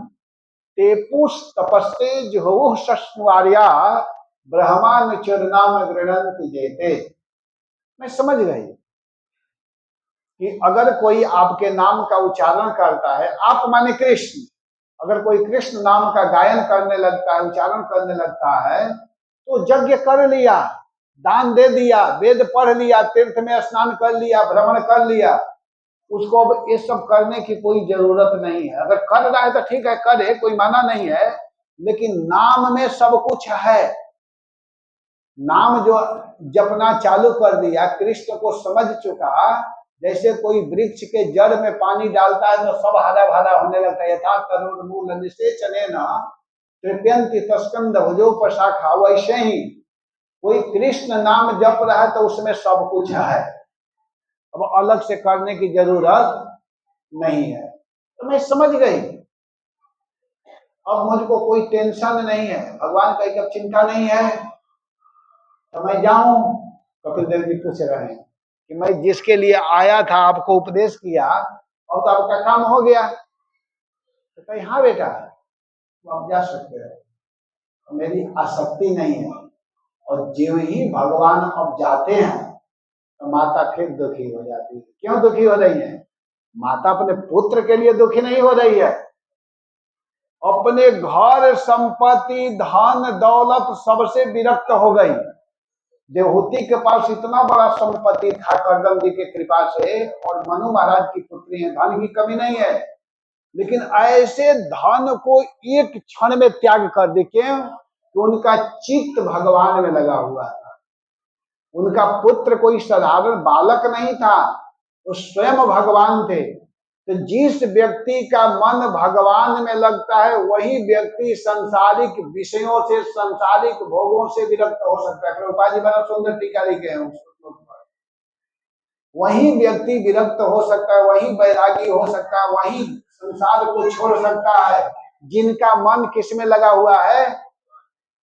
ते पुष तपस्ते जुहुः शश्नुआर्या ब्रह्मान चरनाम गृणन्ति जेते। मैं समझ गई कि अगर कोई आपके नाम का उच्चारण करता है, आप माने कृष्ण, अगर कोई कृष्ण नाम का गायन करने लगता है, उच्चारण करने लगता है, तो यज्ञ कर लिया, दान दे दिया, वेद पढ़ लिया, तीर्थ में स्नान कर लिया, भ्रमण कर लिया, उसको अब ये सब करने की कोई जरूरत नहीं है। अगर कर रहा है तो ठीक है, करे, कोई माना नहीं है, लेकिन नाम में सब कुछ है। नाम जो जपना चालू कर दिया, कृष्ण को समझ चुका, जैसे कोई वृक्ष के जड़ में पानी डालता है तो सब हरा भरा होने लगता है। यथा तरुण मूल निषेचनेन तृप्यंती तस्कंद भुजोपशाखा, वैसे ही कोई कृष्ण नाम जप रहा है तो उसमें सब कुछ है, अब अलग से करने की जरूरत नहीं है। तो मैं समझ गई, अब मुझको कोई टेंशन नहीं है, भगवान का एक चिंता नहीं है। तो मैं जाऊं, कपिल देव जी पूछ रहे हैं कि मैं जिसके लिए आया था आपको उपदेश किया और तो आपका काम हो गया। तो कहीं हाँ बेटा, तो आप जा सकते हो, मेरी आसक्ति नहीं है। और जो ही भगवान अब जाते हैं तो माता फिर दुखी हो जाती है। क्यों दुखी हो रही है? माता अपने पुत्र के लिए दुखी नहीं हो रही है, अपने घर संपत्ति धन दौलत सबसे विरक्त हो गई। देवहूति के पास इतना बड़ा संपत्ति था करदम जी की कृपा से, और मनु महाराज की पुत्री है, धन की कमी नहीं है, लेकिन ऐसे धन को एक क्षण में त्याग कर दे। क्यों? तो उनका चित्त भगवान में लगा हुआ था। उनका पुत्र कोई साधारण बालक नहीं था, वो स्वयं भगवान थे। तो जिस व्यक्ति का मन भगवान में लगता है वही व्यक्ति संसारिक विषयों से, संसारिक भोगों से विरक्त हो सकता है। प्रभुपाद जी बड़ा सुंदर टीका लिखे हैं उसको। वही व्यक्ति विरक्त हो सकता है, वही बैरागी हो सकता है, वही संसार को छोड़ सकता है जिनका मन किस में लगा हुआ है?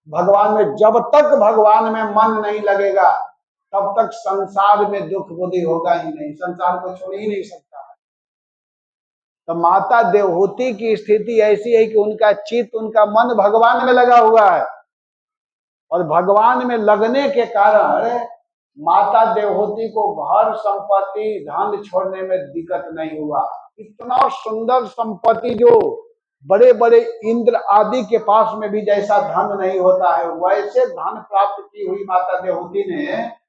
भगवान में। जब तक भगवान में मन नहीं लगेगा तब तक संसार में दुख बुद्धि होगा ही नहीं, संसार को छोड़ ही नहीं सकता। तो माता देवहूति की स्थिति ऐसी है कि उनका चित्त, उनका मन भगवान में लगा हुआ है, और भगवान में लगने के कारण माता देवहूति को घर संपत्ति धन छोड़ने में दिक्कत नहीं हुआ। इतना सुंदर संपत्ति जो बड़े बड़े इंद्र आदि के पास में भी जैसा धन नहीं होता है, वैसे धन प्राप्त की हुई माता देवहूति ने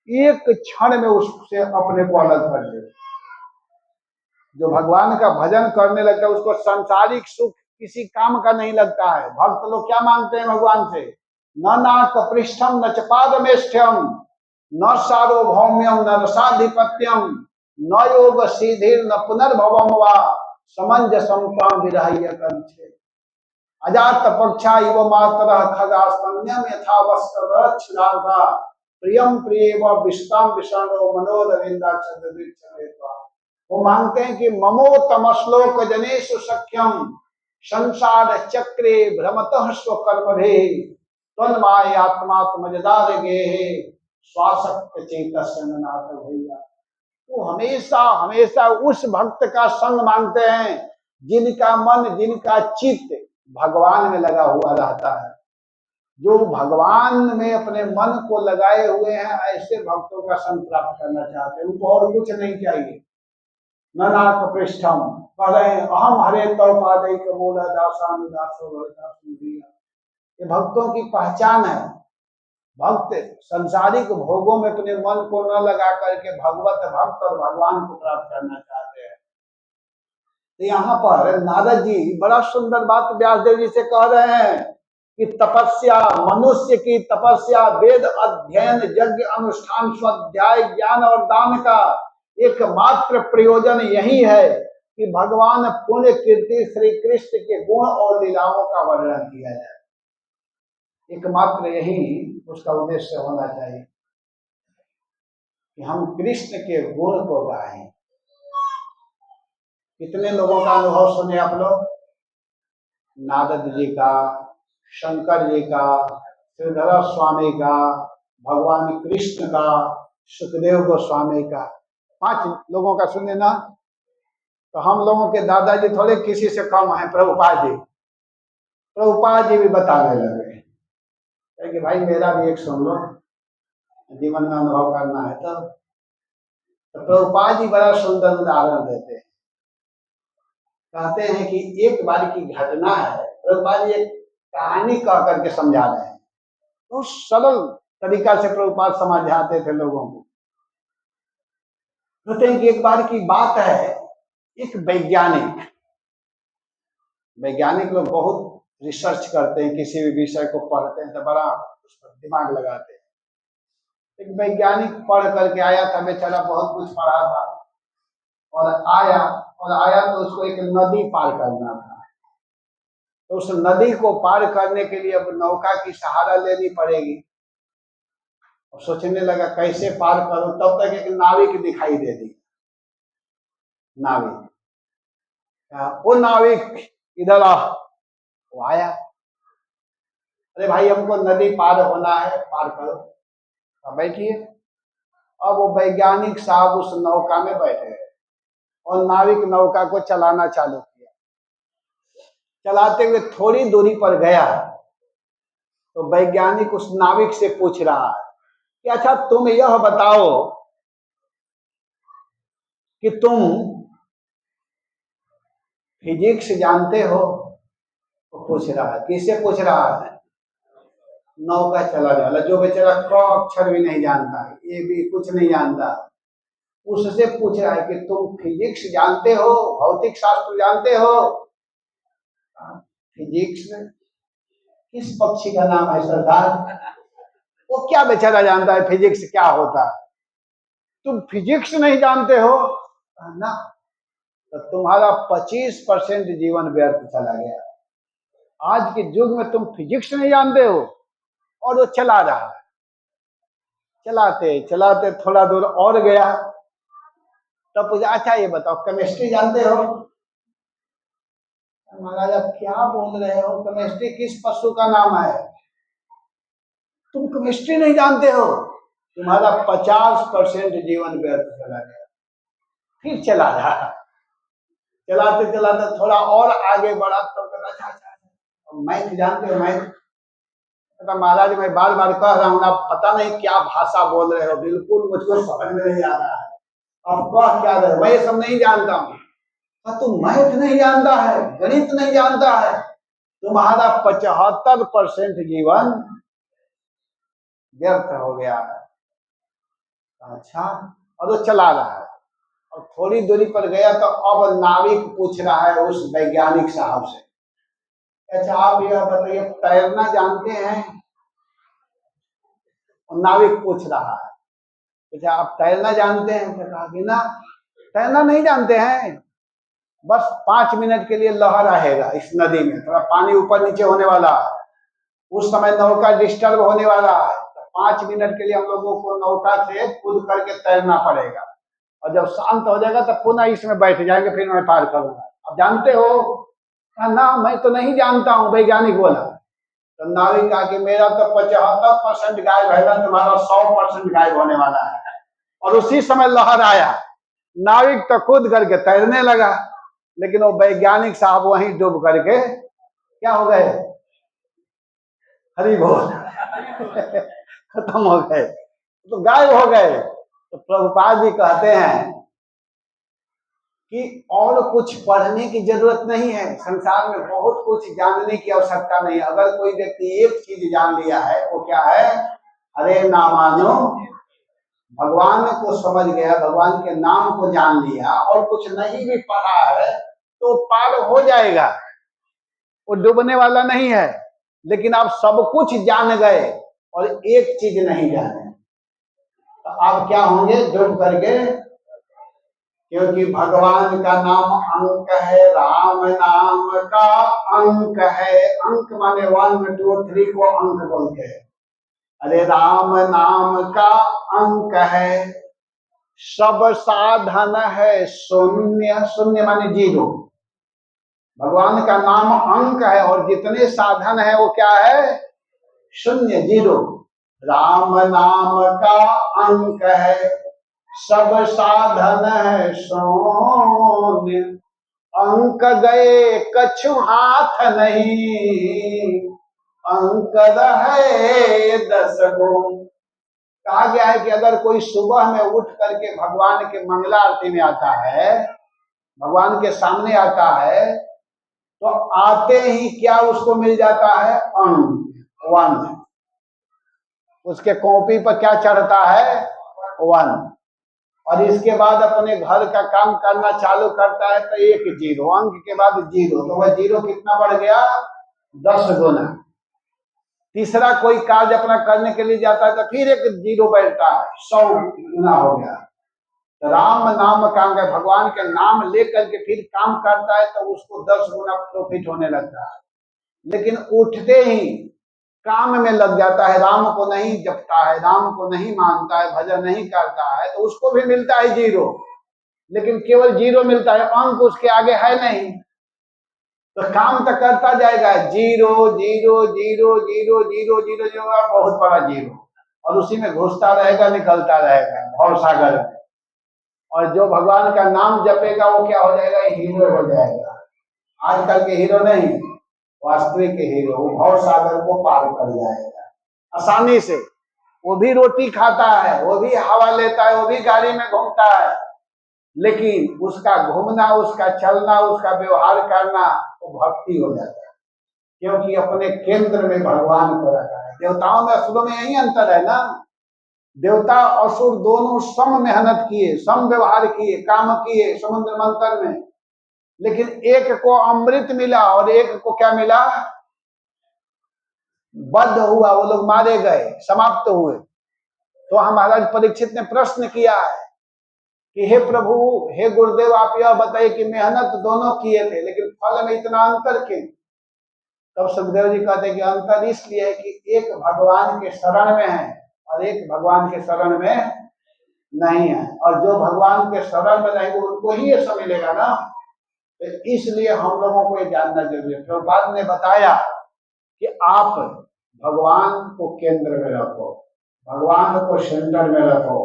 एक क्षण में उससे अपने को अलग कर लिया। जो भगवान का भजन करने लगता है उसको सांसारिक सुख किसी काम का नहीं लगता है। भक्त लोग क्या मांगते हैं भगवान से? न नाक पृष्ठम न च पादमेष्ठ्यम न सार्वभौम्यम न रसाधिपत्यम न योग सीधिर न पुनर्भवम वा समंजसम ताम विराह्य कंठे अजात पक्षा इव मातरः खगा स्तन्यम यथा वस्त्रच्छिरार्धा प्रियम प्रियव विष्टाम विषाणो मनोरविंदा चंद्रदीप्त। वो मांगते हैं कि ममो तमश्लोक जनेषु सख्यम संसार चक्रे भ्रमतः स्वकर्मभे तन्माय आत्मात्मजदार गेहे स्वासक्त चेतस्य नाथ भैया। वो हमेशा हमेशा उस भक्त का संग मांगते हैं जिनका मन, जिनका चित्त भगवान में लगा हुआ रहता है। जो भगवान में अपने मन को लगाए हुए हैं, ऐसे भक्तों का संग प्राप्त करना चाहते हैं। उनको और कुछ नहीं चाहिए। ननाथ पृष्ठम पहले अहम हरे तव पादैक मूल दासानु दासो भवतासु। ये भक्तों की पहचान है। भक्त संसारिक भोगों में अपने मन को न लगा करके भगवत भक्त और भगवान को प्राप्त करना चाहते हैं। तो यहाँ पर नारद जी बड़ा सुंदर बात व्यासदेव जी से कह रहे हैं कि तपस्या, मनुष्य की तपस्या, वेद अध्ययन, यज्ञ अनुष्ठान, स्वाध्याय, ज्ञान और दान का एकमात्र प्रयोजन यही है कि भगवान पुण्य कीर्ति श्री कृष्ण के गुण और लीलाओं का वर्णन किया जाए। एकमात्र यही उसका उद्देश्य होना चाहिए कि हम कृष्ण के गुण को गाएं। कितने लोगों का अनुभव सुने आप लोग? नारद जी का, शंकर जी का, श्रीधर स्वामी का, भगवान कृष्ण का, सुखदेव गोस्वामी का, 5 लोगों का सुने ना। तो हम लोगों के दादाजी थोड़े किसी से कम हैं। प्रभुपाद जी, प्रभुपाद जी भी बताने लगे कि भाई मेरा भी एक सुन लो, जीवन में अनुभव करना है। तो प्रभुपाद जी बड़ा सुंदर उदाहरण देते हैं। कहते हैं कि एक बार की घटना है। प्रभुपाद जी एक कहानी कह करके समझा रहे हैं, तो सरल तरीका से प्रभुपाद समझाते थे लोगों को। कहते हैं कि एक बार की बात है, एक वैज्ञानिक लोग बहुत रिसर्च करते हैं, किसी भी विषय को पढ़ते हैं तो बड़ा उस पर दिमाग लगाते हैं। एक वैज्ञानिक पढ़ करके आया था, बेचारा बहुत कुछ पढ़ा था, और आया तो उसको एक नदी पार करना था। तो उस नदी को पार करने के लिए अब नौका की सहारा लेनी पड़ेगी। और सोचने लगा कैसे पार करूं, तब तक एक नाविक दिखाई दे दी। नाविक, वो नाविक इधर आ। वो आया, अरे भाई हमको नदी पार होना है, पार करो। अब बैठिए। अब वो वैज्ञानिक साहब उस नौका में बैठे और नाविक नौका को चलाना चालू किया। चलाते हुए थोड़ी दूरी पर गया तो वैज्ञानिक उस नाविक से पूछ रहा है कि अच्छा तुम यह बताओ कि तुम फिजिक्स जानते हो? तो पूछ रहा है, किससे पूछ रहा है? नौका चलाने वाला, जो बेचारा क अक्षर भी नहीं जानता है, ये भी कुछ नहीं जानता, उससे पूछ रहा है कि तुम फिजिक्स जानते हो, भौतिक शास्त्र जानते हो? फिजिक्स किस पक्षी का नाम है सरदार? वो क्या बेचारा जानता है फिजिक्स क्या होता है? तुम फिजिक्स नहीं जानते हो ना, तो तुम्हारा 25% जीवन व्यर्थ चला गया। आज के युग में तुम फिजिक्स नहीं जानते हो और वो चला रहा है। चलाते चलाते थोड़ा दूर और गया, तब पूछा अच्छा ये बताओ केमिस्ट्री जानते हो? महाराज आप क्या बोल रहे हो, केमिस्ट्री किस पशु का नाम है? तुम केमिस्ट्री नहीं जानते हो, तुम्हारा 50% जीवन व्यर्थ चला गया। फिर चला रहा, चलाते चलाते थोड़ा और आगे बढ़ा तो अच्छा अच्छा मैथ जानते हो? मैथ? तो महाराज मैं बार बार कह रहा हूँ, आप पता नहीं क्या भाषा बोल रहे हो, बिल्कुल मुझको समझ में नहीं आ रहा है, आप कह क्या रहे हो? मैं ये सब नहीं जानता हूँ। तुम मैथ नहीं जानता है, गणित नहीं जानता है, तुम्हारा 75% जीवन व्यर्थ हो गया है। अच्छा, और वो चला रहा है और थोड़ी दूरी पर गया तो अब नाविक पूछ रहा है उस वैज्ञानिक साहब से, अच्छा आप यह बताइए तैरना जानते हैं? नाविक पूछ रहा है, अच्छा आप तैरना जानते हैं? तो कहा कि ना तैरना नहीं जानते हैं, बस 5 मिनट के लिए लहर आएगा इस नदी में, थोड़ा पानी ऊपर नीचे होने वाला है, उस समय नौका डिस्टर्ब होने वाला है, तो 5 मिनट के लिए हम लोगों को नौका से कूद करके तैरना पड़ेगा, और जब शांत हो जाएगा तो पुनः इसमें बैठ जाएंगे, फिर मैं पार करूंगा। आप जानते हो? ना मैं तो नहीं जानता हूँ, वैज्ञानिक बोला। तो नाविक कहा कि मेरा तो 75% गायब है, तुम्हारा 100% गायब होने वाला है। और उसी समय लहर आया, नाविक तो कूद करके तैरने लगा, लेकिन वो वैज्ञानिक साहब वहीं डूब करके क्या हो गए? हरि बोल खत्म हो गए, तो गायब हो गए। तो प्रभुपाद जी कहते हैं कि और कुछ पढ़ने की जरूरत नहीं है, संसार में बहुत कुछ जानने की आवश्यकता नहीं है। अगर कोई व्यक्ति एक चीज जान लिया है, वो क्या है? हरे नामानो, भगवान को समझ गया, भगवान के नाम को जान लिया और कुछ नहीं भी पढ़ा है तो पार हो जाएगा, वो डूबने वाला नहीं है। लेकिन आप सब कुछ जान गए और एक चीज नहीं जाने, तो आप क्या होंगे? डूब करके, क्योंकि भगवान का नाम अंक है, राम नाम का अंक है। अंक माने 1 2 3 को अंक बोलते हैं। अरे राम नाम का अंक है, सब साधन है शून्य, शून्य माने 0। भगवान का नाम अंक है और जितने साधन है वो क्या है? शून्य, 0। राम नाम का अंक है, सब साधन है शून्य, अंक गए कछु हाथ नहीं, अंक रहे 10 गुण। कहा गया है कि अगर कोई सुबह में उठ करके भगवान के मंगला आरती में आता है, भगवान के सामने आता है, तो आते ही क्या उसको मिल जाता है? अंक 1। उसके कॉपी पर क्या चढ़ता है? 1। और इसके बाद अपने घर का काम करना चालू करता है तो 1 0, अंक के बाद 0, तो वह 0 कितना बढ़ गया? 10 गुना। तीसरा कोई कार्य अपना करने के लिए जाता है तो फिर 1 0 बैठता है, 100 गुना हो गया। तो राम नाम का अंग, भगवान के नाम लेकर के फिर काम करता है तो उसको 10 गुना प्रॉफिट होने लगता है। लेकिन उठते ही काम में लग जाता है, राम को नहीं जपता है, राम को नहीं मानता है, भजन नहीं करता है, तो उसको भी मिलता है जीरो। लेकिन केवल जीरो मिलता है, अंक उसके आगे है नहीं, तो काम तो करता जाएगा, zero zero zero zero zero zero zero, बहुत बड़ा जीरो, और उसी में घुसता रहेगा, निकलता रहेगा भव सागर में। और जो भगवान का नाम जपेगा वो क्या हो जाएगा, हीरो हो जाएगा। आजकल के हीरो नहीं, वास्तविक हीरो, वो भव सागर को पार कर जाएगा आसानी से। वो भी रोटी खाता है, वो भी हवा लेता है, वो भी गाड़ी में घूमता है, लेकिन उसका घूमना, उसका चलना, उसका व्यवहार करना वो भक्ति हो जाता है, क्योंकि अपने केंद्र में भगवान को रखा है। देवताओं में असुरों में यही अंतर है ना, देवता असुर दोनों सम मेहनत किए, सम व्यवहार किए, काम किए समुद्र मंथन में, लेकिन एक को अमृत मिला और एक को क्या मिला, बद्ध हुआ, वो लोग मारे गए, समाप्त हुए। तो महाराज परीक्षित ने प्रश्न किया है कि हे प्रभु, हे गुरुदेव, आप यह बताइए कि मेहनत दोनों किए थे, लेकिन फल में इतना अंतर क्यों? तब सुखदेव जी कहते हैं कि अंतर इसलिए है कि एक भगवान के शरण में है और एक भगवान के शरण में नहीं है, और जो भगवान के शरण में नहीं उनको ही ये सब मिलेगा ना। तो इसलिए हम लोगों को ये जानना जरूरी है। प्रभुपाद ने बताया कि आप भगवान को केंद्र में रखो, भगवान को सेंटर में रखो,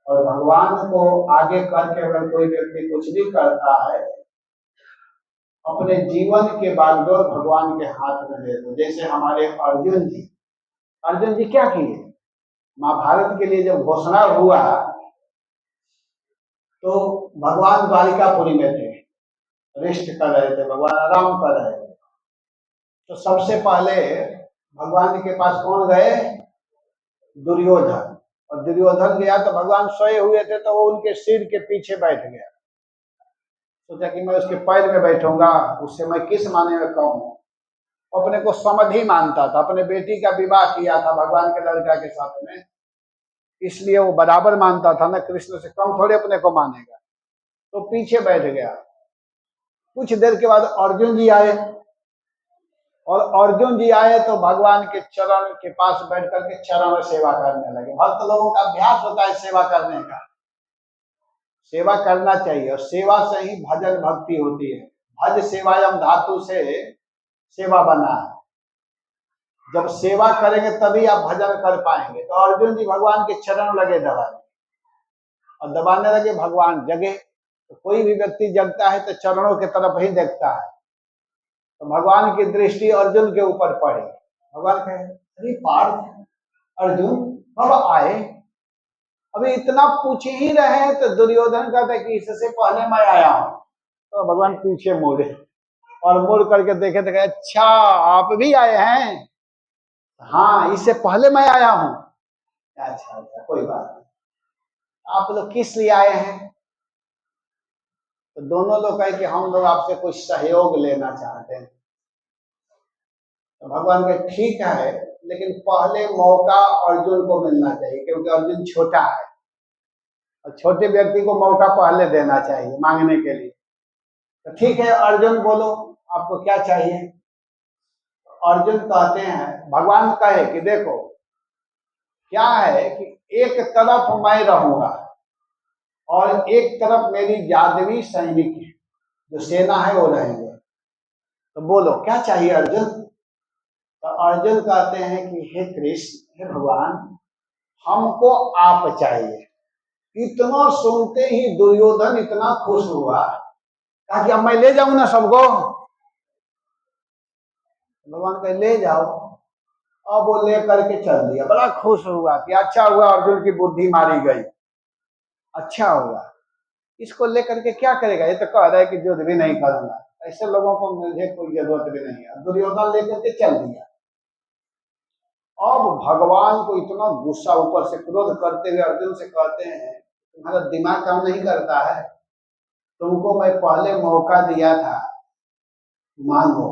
और भगवान को आगे करके अगर कोई व्यक्ति कुछ भी करता है, अपने जीवन के बागडोर भगवान के हाथ में दे दो। जैसे हमारे अर्जुन जी क्या किए, महाभारत के लिए जब घोषणा हुआ तो भगवान द्वारिकापुरी में थे, रेस्ट कर रहे थे, भगवान आराम कर रहे थे। तो सबसे पहले भगवान के पास कौन गए, दुर्योधन। और दुर्योधन गया तो भगवान सोए हुए थे, तो वो उनके सिर के पीछे बैठ गया। सोचा कि मैं उसके पैर में बैठूंगा, उससे मैं किस माने में कहूं। अपने को समधि मानता था, अपने बेटी का विवाह किया था भगवान के लड़का के साथ में, इसलिए वो बराबर मानता था ना, कृष्ण से कम थोड़े अपने को मानेगा। तो पीछे बैठ गया। कुछ देर के बाद अर्जुन जी आए, और अर्जुन जी आए तो भगवान के चरण के पास बैठ करके चरण सेवा करने लगे। भक्त लोगों का अभ्यास होता है सेवा करने का, सेवा करना चाहिए, और सेवा से ही भजन भक्ति होती है। भज सेवायम धातु से सेवा बना है, जब सेवा करेंगे तभी आप भजन कर पाएंगे। तो अर्जुन जी भगवान के चरण लगे दबाने, और दबाने लगे, भगवान जगे। तो कोई भी व्यक्ति जगता है तो चरणों की तरफ ही देखता है, तो भगवान की दृष्टि अर्जुन के ऊपर पड़ी। भगवान कहे, अरे पार्थ, अर्जुन कब आए, अभी इतना पूछ ही रहे हैं। तो दुर्योधन कहता है कि इससे पहले मैं आया हूं। तो भगवान पीछे मुड़े, और मुड़ करके देखे तो कहे, अच्छा आप भी आए हैं, हाँ इससे पहले मैं आया हूं। अच्छा अच्छा कोई बात नहीं, आप लोग किस लिए आए हैं? तो दोनों लोग कहे कि हम लोग आपसे कुछ सहयोग लेना चाहते हैं। तो भगवान के ठीक है, लेकिन पहले मौका अर्जुन को मिलना चाहिए, क्योंकि अर्जुन छोटा है, और छोटे व्यक्ति को मौका पहले देना चाहिए मांगने के लिए। तो ठीक है अर्जुन, बोलो आपको क्या चाहिए। अर्जुन कहते हैं, भगवान कहे कि देखो क्या है कि एक तरफ मैं रहूंगा और एक तरफ मेरी यादवी सैनिक है, जो सेना है वो रहेंगे। तो बोलो क्या चाहिए अर्जुन। तो अर्जुन कहते हैं कि हे कृष्ण, हे भगवान, हमको आप चाहिए। इतना सुनते ही दुर्योधन इतना खुश हुआ, कहा कि अब मैं ले जाऊं ना सबको। भगवान कहे ले जाओ। अब वो ले करके चल दिया, बड़ा खुश हुआ कि अच्छा हुआ अर्जुन की बुद्धि मारी गई, अच्छा हुआ। इसको लेकर के क्या करेगा, ये तो कह रहा है कि युद्ध भी नहीं करूंगा, ऐसे लोगों को मुझे कोई जरूरत भी नहीं है। दुर्योधन लेकर के चल दिया। अब भगवान को इतना गुस्सा, ऊपर से क्रोध करते हुए अर्जुन से कहते हैं, तुम्हारा दिमाग काम नहीं करता है, तुमको मैं पहले मौका दिया था, मांगो।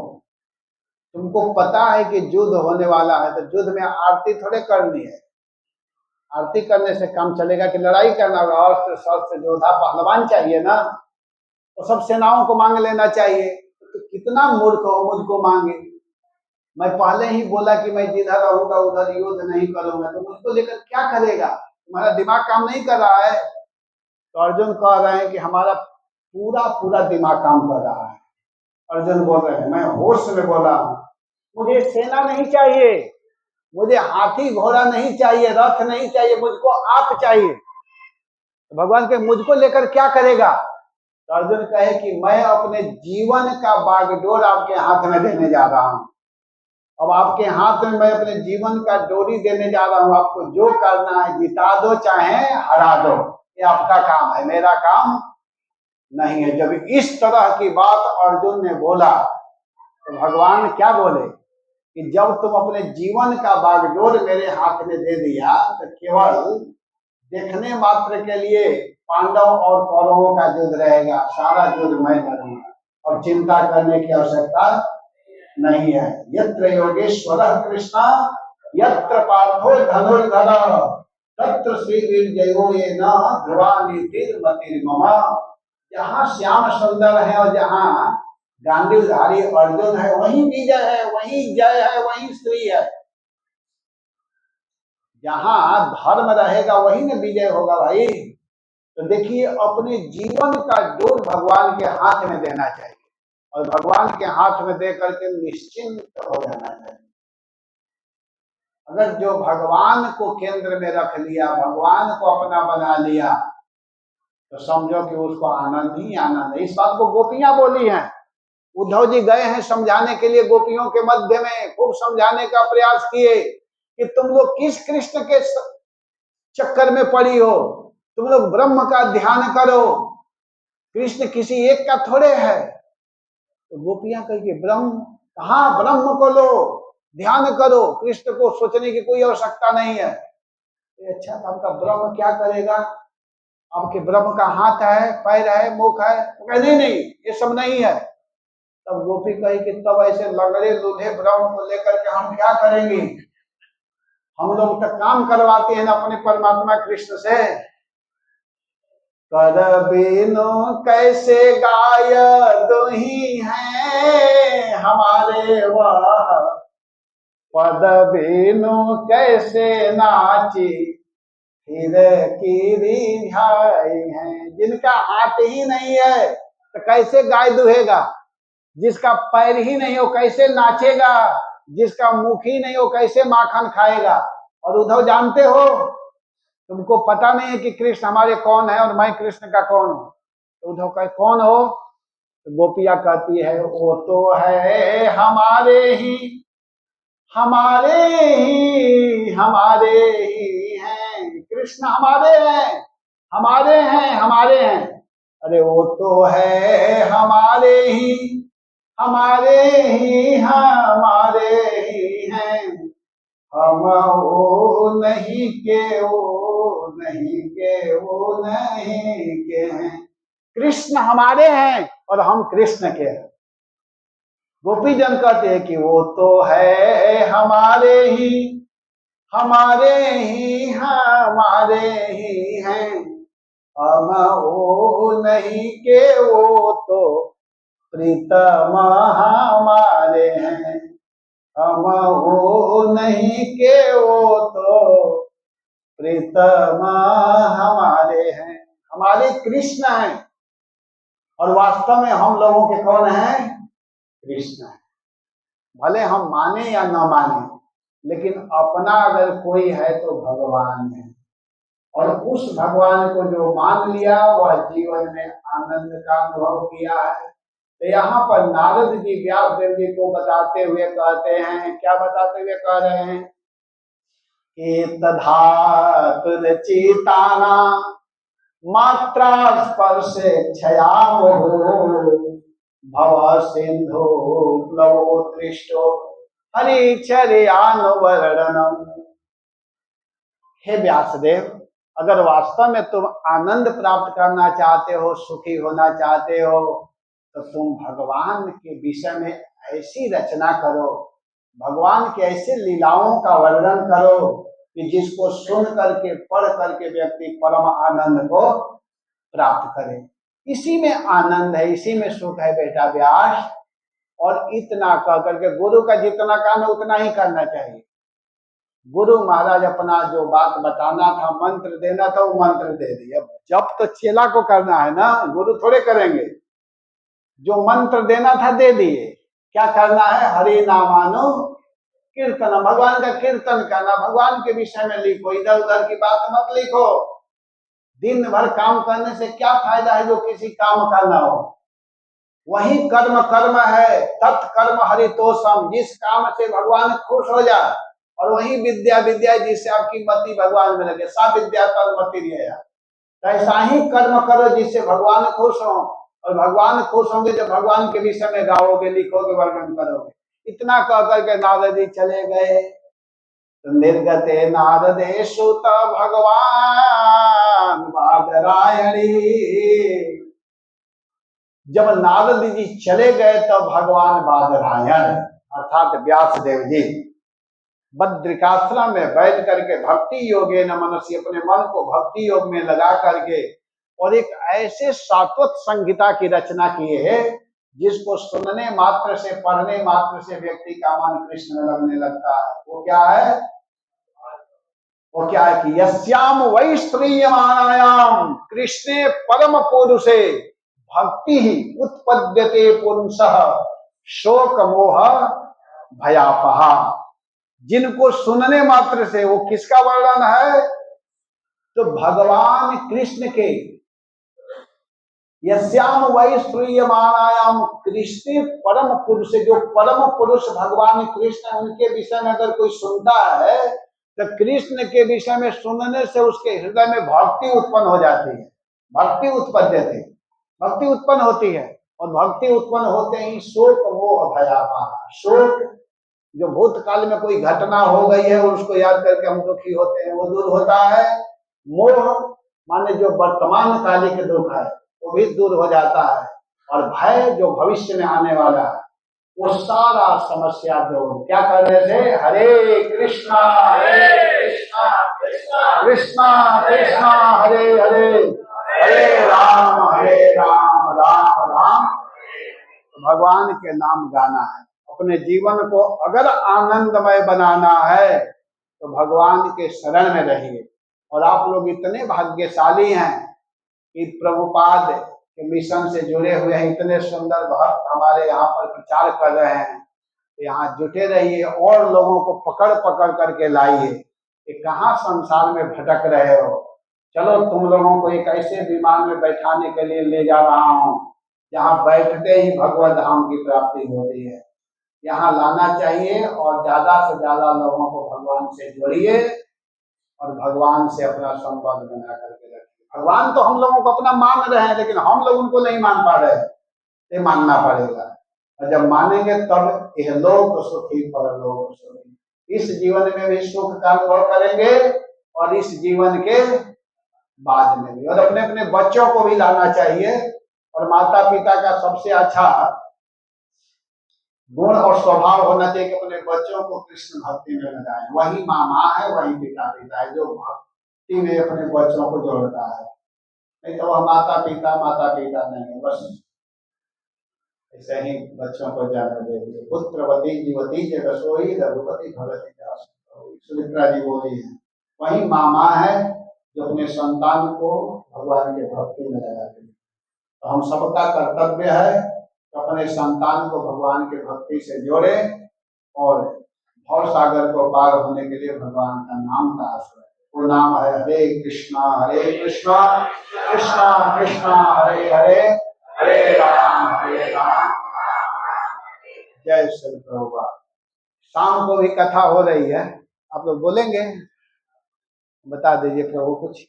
तुमको पता है कि युद्ध होने वाला है, तो युद्ध में आरती थोड़े करनी है, आरती करने से काम चलेगा कि लड़ाई करना होगा। अस्त्र शस्त्र योद्धा पहलवान चाहिए ना, तो सब सेनाओं को मांग लेना चाहिए। तो कितना मूर्ख हो मुझको मांगे। मैं पहले ही बोला कि मैं जिधर रहूंगा उधर युद्ध नहीं करूंगा, तो मुझको लेकर क्या करेगा? तुम्हारा दिमाग काम नहीं कर रहा है? तो अर्जुन कह रहे हैं कि हमारा पूरा पूरा दिमाग काम कर रहा है। अर्जुन बोल रहे हैं, मैं होश में बोला हूं, मुझे सेना नहीं चाहिए, मुझे हाथी घोड़ा नहीं चाहिए, रथ नहीं चाहिए, मुझको आप चाहिए। तो भगवान के मुझको लेकर क्या करेगा? तो अर्जुन कहे कि मैं अपने जीवन का बागडोर आपके हाथ में देने जा रहा हूं। अब आपके हाथ में मैं अपने जीवन का डोरी देने जा रहा हूं, आपको जो करना है जिता दो चाहे हरा दो, ये आपका काम है, मेरा काम नहीं है। जब इस तरह की बात अर्जुन ने बोला तो भगवान क्या बोले कि जब तुम अपने जीवन का बागडोर मेरे हाथ में दे दिया तो केवल देखने मात्र के लिए पांडव और कौरवों का युद्ध रहेगा, सारा युद्ध मैं लड़ूंगा और चिंता करने की आवश्यकता नहीं है। यत्र योगेश्वरः कृष्ण यत्र पार्थो धनुर्धर तत्र श्रीर्जयो येन ध्रुवा नीतिर्मतिर्मम। जहाँ श्याम सुंदर है और जहाँ गांडीवधारी अर्जुन है वहीं विजय है, वहीं जय है, वहीं श्री है। जहाँ धर्म रहेगा वहीं न विजय होगा भाई। तो देखिए अपने जीवन का डोर भगवान के हाथ में देना चाहिए और भगवान के हाथ में दे करके निश्चिंत हो जाना चाहिए। अगर जो भगवान को केंद्र में रख लिया, भगवान को अपना बना लिया, तो समझो कि उसको आनंद ही आनंद है। इस बात को गोपियां बोली हैं, उद्धव जी गए हैं समझाने के लिए, गोपियों के मध्य में खूब समझाने का प्रयास किए कि तुम लोग किस कृष्ण के चक्कर में पड़ी हो, तुम लोग ब्रह्म का ध्यान करो, कृष्ण किसी एक का थोड़े है। तो गोपियां कहेंगे ब्रह्म कहाँ, ब्रह्म को लो, ध्यान करो, कृष्ण को सोचने की कोई आवश्यकता नहीं है। अच्छा तो आपका ब्रह्म क्या करेगा? आपके ब्रह्म का हाथ है, पैर है, मुख है? तो नहीं नहीं ये सब नहीं है। तब गोपी कही कि तब ऐसे लगड़े लूल्हे ब्रह्म को लेकर के हम क्या करेंगे? हम लोग तो काम करवाते हैं ना अपने परमात्मा कृष्ण से। कर बिनु कैसे गाय दुही है हमारे वह, पद बिनु कैसे नाची फिर की रिझाई है। जिनका हाथ ही नहीं है तो कैसे गाय दुहेगा? जिसका पैर ही नहीं हो कैसे नाचेगा? जिसका मुख ही नहीं हो कैसे माखन खाएगा? और उद्धव जानते हो, तुमको पता नहीं है कि कृष्ण हमारे कौन है और मैं कृष्ण का कौन हूं। तो उद्धव कहे कौन हो? तो गोपिया कहती है वो तो है हमारे ही हमारे ही हमारे ही हैं, कृष्ण हमारे हैं, हमारे हैं, हमारे हैं। अरे वो तो है हमारे ही हमारे ही हमारे ही हैं, हम वो नहीं के वो नहीं के वो नहीं के हैं। कृष्ण हमारे हैं और हम कृष्ण के हैं। गोपी जन कहते हैं कि वो तो है हमारे ही हमारे ही हमारे ही हैं, हम वो नहीं के वो तो प्रीतम हमारे हैं, हम वो नहीं के वो तो प्रीतम हमारे हैं। हमारे कृष्ण हैं और वास्तव में हम लोगों के कौन हैं? कृष्ण है। भले हम माने या न माने, लेकिन अपना अगर कोई है तो भगवान है। और उस भगवान को जो मान लिया वह जीवन में आनंद का अनुभव किया है। तो यहाँ पर नारद जी व्यास देव जी को बताते हुए कहते हैं, क्या बताते हुए कह रहे हैं? चेताना मात्रा स्पर्श क्षयामो भव सिंधु प्लवो दृष्टो हरिचर्यानुवर्णनम। हे व्यासदेव, अगर वास्तव में तुम आनंद प्राप्त करना चाहते हो, सुखी होना चाहते हो, तो तुम भगवान के विषय में ऐसी रचना करो, भगवान के ऐसे लीलाओं का वर्णन करो कि जिसको सुन करके पढ़ करके व्यक्ति परम आनंद को प्राप्त करे। इसी में आनंद है, इसी में सुख है बेटा व्यास। और इतना कह करके गुरु का जितना काम है उतना ही करना चाहिए। गुरु महाराज अपना जो बात बताना था, मंत्र देना था, वो मंत्र दे दिया। जब तो चेला को करना है ना, गुरु थोड़े करेंगे। जो मंत्र देना था दे दिए। क्या करना है? हरि नामानु कीर्तन, भगवान का कीर्तन करना, भगवान के विषय में लिखो, इधर उधर की बात मत लिखो। दिन भर काम करने से क्या फायदा है जो किसी काम का ना हो। वही कर्म कर्म है, तत्कर्म हरितोषम, जिस काम से भगवान खुश हो जाए, और वही विद्या विद्या जिससे आपकी मति भगवान में लगे। सा विद्या तन्मति रिया। ऐसा ही कर्म करो जिससे भगवान खुश हो, और भगवान खुश होंगे जब भगवान के विषय में गाओगे, लिखोगे, वर्णन करोगे। इतना कह करके नारद जी चले गए। तो निर्गते नारदे सुत भगवान बादरायणी। जब नारद जी चले गए तो भगवान बादरायण अर्थात व्यास देव जी बद्रिकाश्रम में बैठ करके भक्ति योगे न मनसी, अपने मन को भक्ति योग में लगा करके, और एक ऐसे सात्वत संहिता की रचना किए है जिसको सुनने मात्र से, पढ़ने मात्र से व्यक्ति का मन कृष्ण में लगने लगता है। वो क्या है? वो क्या है कि यस्याम वै स्त्रीयमाणायाम कृष्णे परम पुरुषे भक्ति ही उत्पद्यते पुंसः शोक मोह भयापहा। जिनको सुनने मात्र से, वो किसका वर्णन है? तो भगवान कृष्ण के, यस्याम वै श्रूयमाणायाम कृष्ण परम पुरुष, जो परम पुरुष भगवान कृष्ण, उनके विषय में अगर कोई सुनता है तो कृष्ण के विषय में सुनने से उसके हृदय में भक्ति उत्पन्न हो जाती है। भक्ति उत्पद्यते, भक्ति उत्पन्न होती है, और भक्ति उत्पन्न होते ही शोक मोह भयापहा। शोक, जो भूतकाल में कोई घटना हो गई है और उसको याद करके हम दुखी होते हैं, वो दूर होता है। मोह माने जो वर्तमान कालिक दुख है वो भी दूर हो जाता है, और भय जो भविष्य में आने वाला है वो सारा समस्या दूर। क्या करने से? हरे कृष्णा कृष्णा कृष्णा कृष्णा हरे हरे, हरे राम राम राम। भगवान के नाम गाना है। अपने जीवन को अगर आनंदमय बनाना है तो भगवान के शरण में रहिए। और आप लोग इतने भाग्यशाली हैं कि प्रभुपाद के मिशन से जुड़े हुए हैं। इतने सुंदर भक्त हमारे यहाँ पर प्रचार कर रहे हैं। यहाँ जुटे रहिए और लोगों को पकड़ पकड़ करके लाइए कि कहाँ संसार में भटक रहे हो। चलो तुम लोगों को एक ऐसे विमान में बैठाने के लिए ले जा रहा हूँ जहाँ बैठते ही भगवत धाम की प्राप्ति होती है। यहाँ लाना चाहिए और ज्यादा से ज्यादा लोगों को भगवान से जोड़िए और भगवान से अपना संबंध बना करके रखिए। भगवान तो हम लोगों को अपना मान रहे हैं, लेकिन हम लोग उनको नहीं मान पा रहे हैं। ये मानना पड़ेगा, और जब मानेंगे तब यह लोक सुखी परलोक सुखी। इस जीवन में भी सुख का अनुभव करेंगे और इस जीवन के बाद में भी। और अपने अपने बच्चों को भी लाना चाहिए। और माता पिता का सबसे अच्छा गुण और स्वभाव होना चाहिए कि अपने बच्चों को कृष्ण भक्ति में लगाए। वही माँ है, वही पिता पिता है, जो भक्ति में अपने बच्चों को जोड़ता है। नहीं तो वह माता पिता नहीं है, बस ऐसे ही बच्चों को जन्म दे दिए। पुत्रवती जीवती जगसोई रघुपति भगति सुमित्रा जी बोली है। वही माँ है जो अपने संतान को भगवान के भक्ति में लगाती है। तो हम सबका कर्तव्य है अपने संतान को भगवान के भक्ति से जोड़े और भव सागर को पार होने के लिए भगवान का नाम का आश्रय। वो नाम है हरे कृष्णा कृष्णा कृष्णा हरे हरे, हरे राम जय श्री प्रभुपाद। शाम को भी कथा हो रही है, आप लोग बोलेंगे? बता दीजिए प्रभु कुछ।